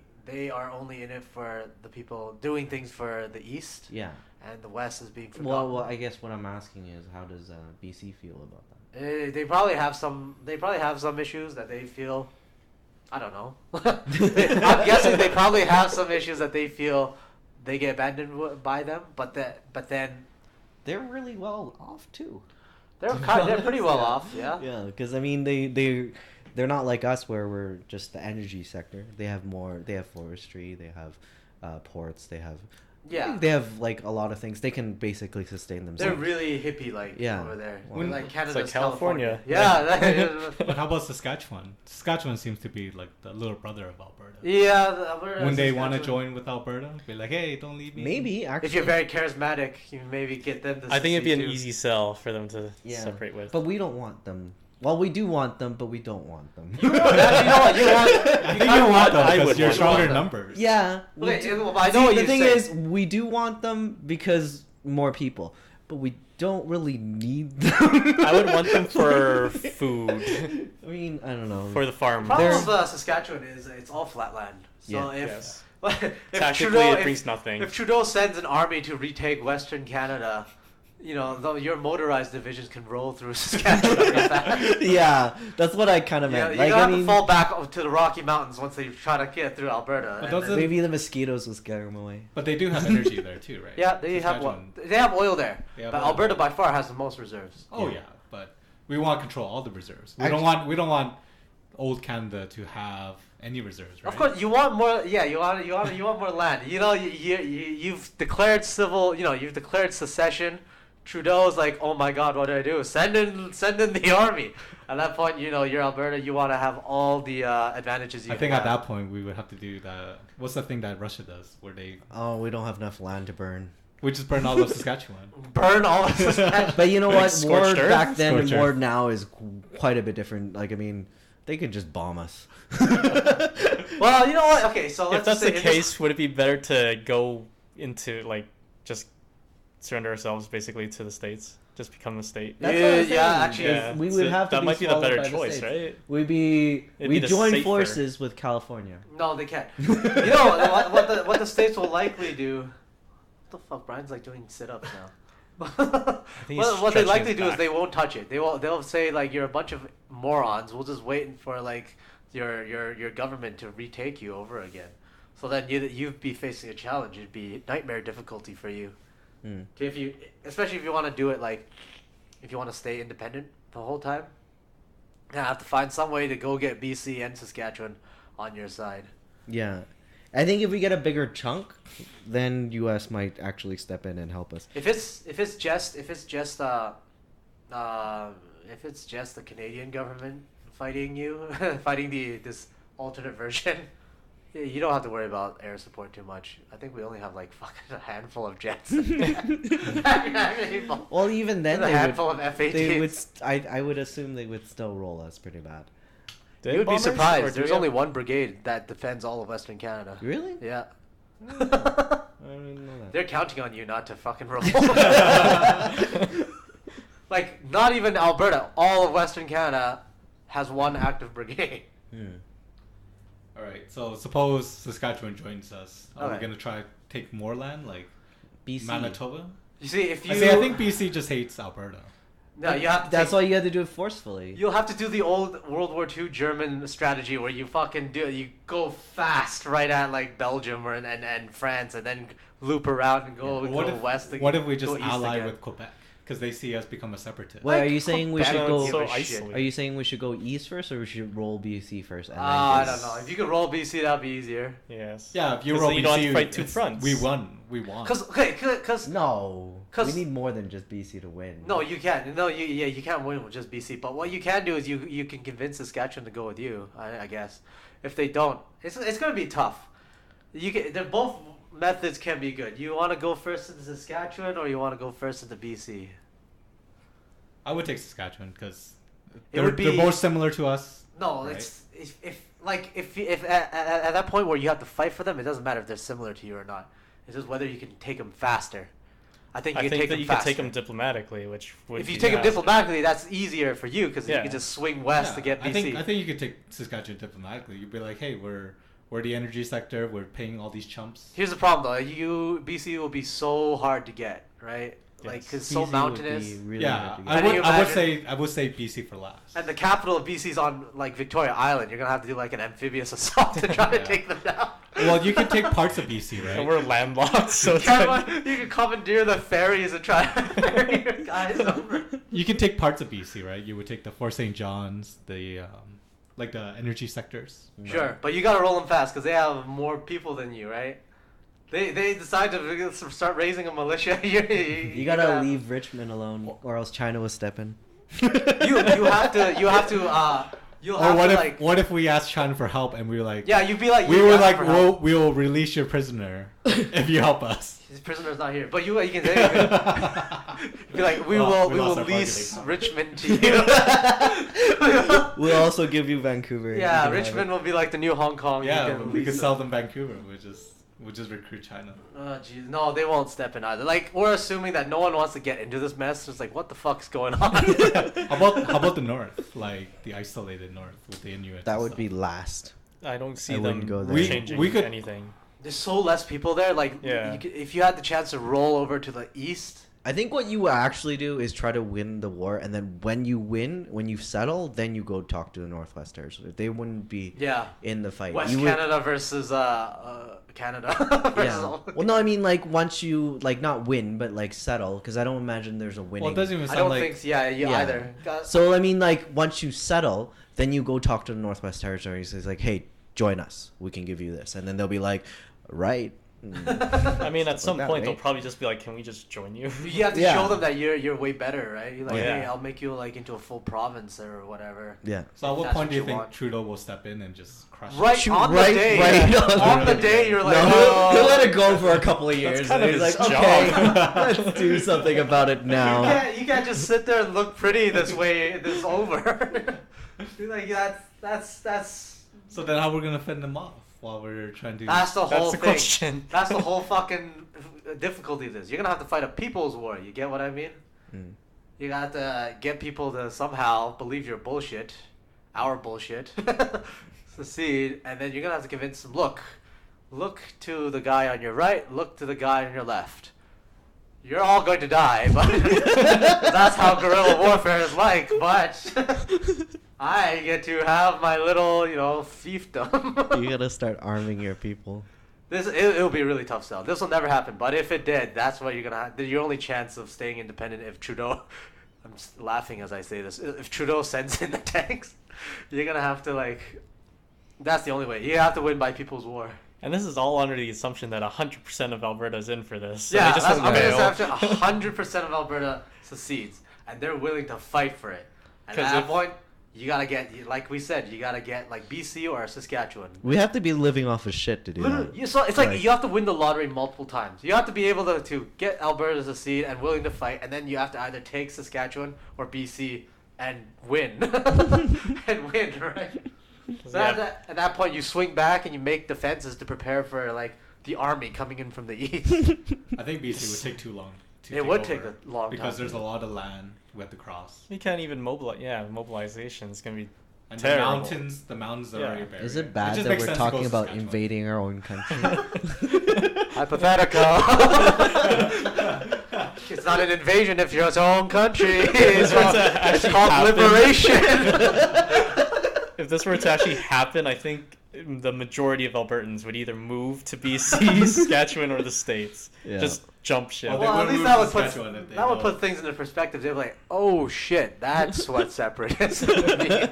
are only in it for the people doing things for the East, Yeah. and the West is being forgotten. Well, I guess what I'm asking is, how does BC feel about that? They probably have some. They probably have some issues that they feel. I don't know. I'm guessing they probably have some issues that they feel they get abandoned by them. But then They're really well off too. they're pretty well off. Yeah. Yeah, because I mean they're not like us where we're just the energy sector. They have more. They have forestry. They have ports. They have. Yeah. They have like a lot of things. They can basically sustain They're theyself. really hippie like Yeah. over there. When- Like Canada's like California. Yeah. But how about Saskatchewan? Saskatchewan seems to be like the little brother of Alberta. Yeah. Alberta, When they want to Saskatchewan. join with Alberta, be like, hey, don't leave me. Maybe actually. If you're very charismatic, you maybe get them to I think it'd be an secede too. easy sell for them to Yeah. separate with. But we don't want them. Well, we do want them, but we don't want them. You know what? You want. I think you want them I because would you're want stronger them. numbers. Yeah. we Okay, do- well, I know See, what the you're thing saying. is, we do want them because more people, but we don't really need them. I would want them for food, I mean, I don't know. for the farm. The problem They're- with Saskatchewan is it's all flat land. So Yeah. if, Yes. if Tactically, Trudeau, it brings nothing. If Trudeau sends an army to retake Western Canada, you know, though your motorized divisions can roll through Saskatchewan. Yeah, that's what I kind of Yeah, meant. you Like, don't I have mean, to fall back to the Rocky Mountains once they try to get through Alberta. But And those then- are- maybe the mosquitoes will scare them away. But they do have energy there too, right? yeah, they have Saskatchewan. they have oil there, They have but oil. Alberta by far has the most reserves. Oh Yeah. yeah, but we want to control all the reserves. We Actually- don't want old Canada to have any reserves, right? Of course, you want more. Yeah, you want more land. You know, you've declared you've declared secession. Trudeau's like, oh my God, what do I do? Send in the army. At that point, you know, you're Alberta. You want to have all the advantages you I think have. at that point we would have to do that. What's the thing that Russia does, where they Oh, we don't have enough land to burn. we just burn all of Saskatchewan? Burn all of Saskatchewan. But you know Like what? War scorched earth? back then and Scorched war earth. now is quite a bit different. Like, I mean, they could just bomb us. Well, you know what? Okay, so If let's that's say the in this- case, would it be better to go into like just surrender ourselves basically to the states, just become the state? That's Yeah, what I'm yeah, saying. actually, Yeah, we so would have to that be might be the swallowed better by the choice, states. right? We It'd be the join safer. forces with California. No, they can't. You know what the states will likely do? What the fuck? Brian's like doing sit-ups now. think he's what they stretching likely his do is back. they won't touch it. They'll say like you're a bunch of morons. We'll just wait for like your government to retake you over again. So then you'd be facing a challenge. It'd be nightmare difficulty for you. Hmm. Especially if you want to do it like, if you want to stay independent the whole time, you have to find some way to go get BC and Saskatchewan on your side. Yeah. I think if we get a bigger chunk, then U.S. might actually step in and help us. If it's just the Canadian government fighting you, fighting this alternate version, yeah, you don't have to worry about air support too much. I think we only have like fucking a handful of jets. Well, even then, a they handful would. of F-18s. They would. I would assume they would still roll us pretty bad. You would be Bombers, or surprised. do There's we only have- one brigade that defends all of Western Canada. Really? Yeah. I didn't know that. They're counting on you not to fucking revolt. Like, not even Alberta. All of Western Canada has one active brigade. All right. So suppose Saskatchewan joins us. Are we Okay. gonna try to take more land, like BC. Manitoba? You see, if you... I think BC just hates Alberta. No, you have to That's take- why you had to do it forcefully. You'll have to do the old World War II German strategy where you fucking you go fast right at like Belgium and France and then loop around and go, But go west. What if we go just east ally again. with Quebec because they see us become a separatist? Wait, are Like, you saying we Quebec should don't go? give so a shit. isolated. Are you saying we should go east first, or we should roll BC first? And I then don't know. If you could roll BC, that'd be easier. Yes. Yeah, if you 'Cause roll then you don't have BC, to fight two it's- fronts. We won. We won. Because No, 'Cause- we need more than just BC to win. no, you can't. No, you can't win with just BC. But what you can do is you can convince Saskatchewan to go with you. I guess if they don't, it's gonna be tough. They're both methods can be good. You want to go first into Saskatchewan or you want to go first into BC? I would take Saskatchewan because It would they're be- more similar to us. No, Right. it's if at that point where you have to fight for them, it doesn't matter if they're similar to you or not. It's just whether you can take them faster. I think you I can think take that them you faster. could take them diplomatically, which would If you be take them faster. diplomatically, that's easier for you because you Yeah. can just swing west to get BC. I think you could take Saskatchewan diplomatically. You'd be like, hey, we're we're the energy sector. We're paying all these chumps. Here's the problem though. BC will be so hard to get, right? Like, Yes. because so BC mountainous. would be really Yeah, hard to get. Can you I would say BC for last. And the capital of BC is on like Victoria Island. You're gonna have to do like an amphibious assault to try to Yeah. take them down. Well, you can take parts of BC, right? And we're landlocked, so You it's like, can commandeer the ferries and try to ferry your guys over. You can take parts of BC, right? You would take the Fort St. John's, the like the energy sectors. Sure, but you gotta roll them fast because they have more people than you, right? They decide to start raising a militia. You gotta leave Richmond alone, or else China will step in. You have to. You'll Or have what to if like. what if we asked China for help and we were like, Yeah, you'd be like. we you were ask like, for help. we'll release your prisoner if you help us. His prisoner's not here, but you can say you'd be like, we Well, we will lost our lease bargaining Richmond to you. We'll also give you Vancouver. You Yeah, can have Richmond it. will be like the new Hong Kong. You Yeah, can we could lease sell them Vancouver. We'll just recruit China. Oh jeez, no, they won't step in either. Like we're assuming that no one wants to get into this mess. It's like, what the fuck's going on? How about the north, like the isolated north with the Inuits? That and would stuff? be last. I don't see I them wouldn't go there. changing We could- anything. There's so less people there. Like, Yeah. if you had the chance to roll over to the east, I think what you actually do is try to win the war, and then when you settle, then you go talk to the Northwesters. They wouldn't be yeah, in the fight. West You would- Canada versus Canada. Yeah. Well, no, I mean like once you like not win, but like settle, because I don't imagine there's a winning. Well, it doesn't even I sound don't like. think. Yeah, you Yeah. either. So I mean, like once you settle, then you go talk to the Northwest Territories. It's like, hey, join us. We can give you this, and then they'll be like, right. I mean, at some that point, way. they'll probably just be like, can we just join you? You have to Yeah. show them that you're way better, right? You're like, Yeah. hey, I'll make you like into a full province or whatever. Yeah. So at what That's point what do you you think want. Trudeau will step in and just crush it? Right Shoot, on right- the day. right on on the the day, you're like, No, oh. he'll let it go for a couple of years. kind and of he's his like, job. okay, let's do something about it now. You can't just sit there and look pretty this way. This is over. You're like that's So then how we're gonna fend them off while we're trying to? that's the whole That's the thing. question. That's the whole fucking difficulty of this. You're gonna have to fight a people's war. You get what I mean? Mm. You got to get people to somehow believe your bullshit, our bullshit, succeed, and then you're gonna have to convince them. Look to the guy on your right. Look to the guy on your left. You're all going to die, but that's how guerrilla warfare is like. But I get to have my little, fiefdom. You gotta start arming your people. It'll be a really tough sell. This will never happen, but if it did, that's what you're gonna have. Your only chance of staying independent if Trudeau. I'm just laughing as I say this. If Trudeau sends in the tanks, you're gonna have to That's the only way. You have to win by people's war. And this is all under the assumption that 100% of Alberta is in for this. So Yeah, they just that's won't under the fail. assumption 100% of Alberta succeeds, and they're willing to fight for it. And at 'Cause that if- point, you gotta get, like we said, you gotta get like BC or Saskatchewan. We have to be living off of shit to do Literally, that. it's like you have to win the lottery multiple times. You have to be able to get Alberta as a seed and willing to fight, and then you have to either take Saskatchewan or BC and win. And win, right? So Yeah. at that point, you swing back and you make defenses to prepare for the army coming in from the east. I think BC would take too long. It would take a long because time. there's a lot of land we have to cross. We can't even mobilize. Yeah, mobilization is gonna be. And Terrible. the mountains are Yeah. already buried. Is it It bad just that makes we're sense to go talking to about Saskatchewan. invading our own country? Hypothetical. It's not an invasion if you're its own country. It's called, it's actually called happen. liberation. If this were to actually happen, I think the majority of Albertans would either move to BC, Saskatchewan, or the States. Yeah. Just jump ship. Well, Well, they at would least move that to would put Saskatchewan if they that would know. put things into perspective. They're like, oh shit, that's what separatism means.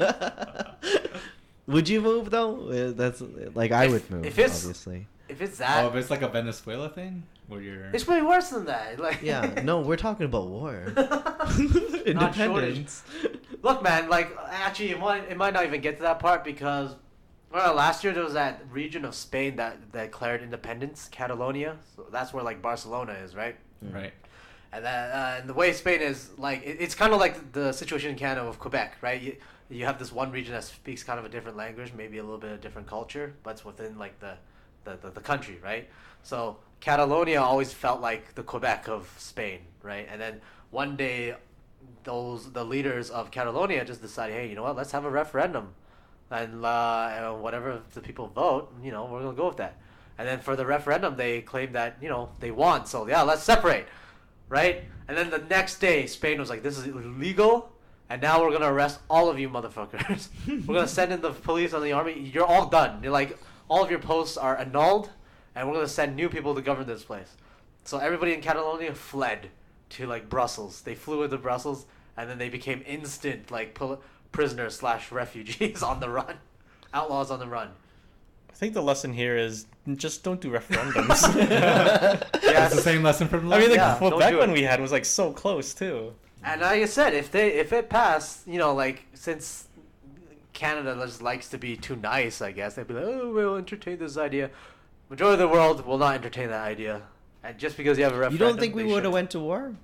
Would you move though? That's like I would move, if it's- obviously. If it's Oh, that, if it's like a Venezuela thing where you're. it's way worse than that. Like, Yeah, no, we're talking about war. Not Independence. Look, man, actually, it might not even get to that part because, last year there was that region of Spain that declared independence, Catalonia. So that's where Barcelona is, right? Right. And that, and the way Spain is, it's kind of like the situation in Canada with Quebec, right? You have this one region that speaks kind of a different language, maybe a little bit of different culture, but it's within the country, right? So Catalonia always felt like the Quebec of Spain, right? And then one day, the leaders of Catalonia just decided, hey, you know what? Let's have a referendum. and whatever the people vote, we're gonna go with that. And then for the referendum, they claimed that they won, so yeah, let's separate, right? And then the next day, Spain was like, "This is illegal, and now we're gonna arrest all of you motherfuckers. We're gonna send in the police and the army. You're all done. You're like, all of your posts are annulled, and we're gonna send new people to govern this place." So everybody in Catalonia fled to like Brussels. They flew into Brussels, and then they became instant like prisoners / refugees on the run, outlaws on the run. I think the lesson here is just don't do referendums. It's the same lesson from I mean, the Yeah, don't Quebec do one it. we had was like so close too. And like I said, if it passed, like since Canada just likes to be too nice, I guess they'd be like, "Oh, we'll entertain this idea." Majority of the world will not entertain that idea, and just because you have a You referendum, don't think we they would have should. went to war?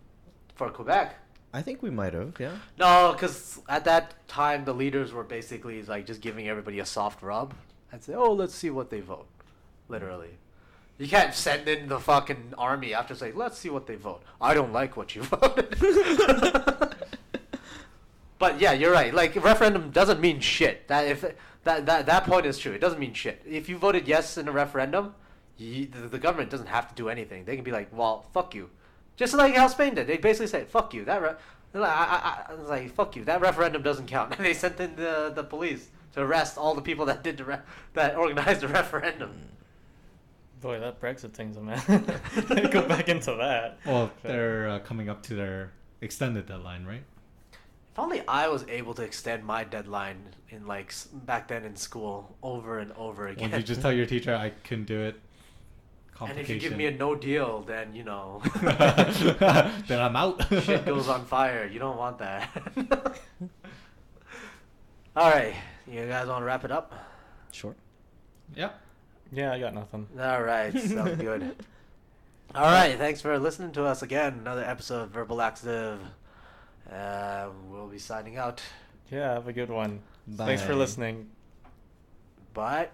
For Quebec? I think we might have. Yeah. No, because at that time the leaders were basically like just giving everybody a soft rub and say, "Oh, let's see what they vote." Literally. You can't send in the fucking army after saying, "Let's see what they vote." I don't like what you voted. But yeah, you're right. Like referendum doesn't mean shit. That point is true. It doesn't mean shit. If you voted yes in a referendum, the government doesn't have to do anything. They can be like, "Well, fuck you," just like how Spain did. They basically said, "Fuck you." I was like, "Fuck you." That referendum doesn't count. And they sent in the police to arrest all the people that did that organized the referendum. Boy, that Brexit thing's a mess. Go back into that. Well, they're coming up to their extended deadline, right? If only I was able to extend my deadline in like back then in school over and over again. Well, you just tell your teacher I can do it. And if you give me a no deal, then then I'm out. shit goes on fire. You don't want that. All right, you guys want to wrap it up? Sure. Yeah. Yeah, I got nothing. All right, sounds good. All right, thanks for listening to us again. Another episode of Verbal Laxative. We'll be signing out. Yeah, have a good one. Bye. Thanks for listening. Bye.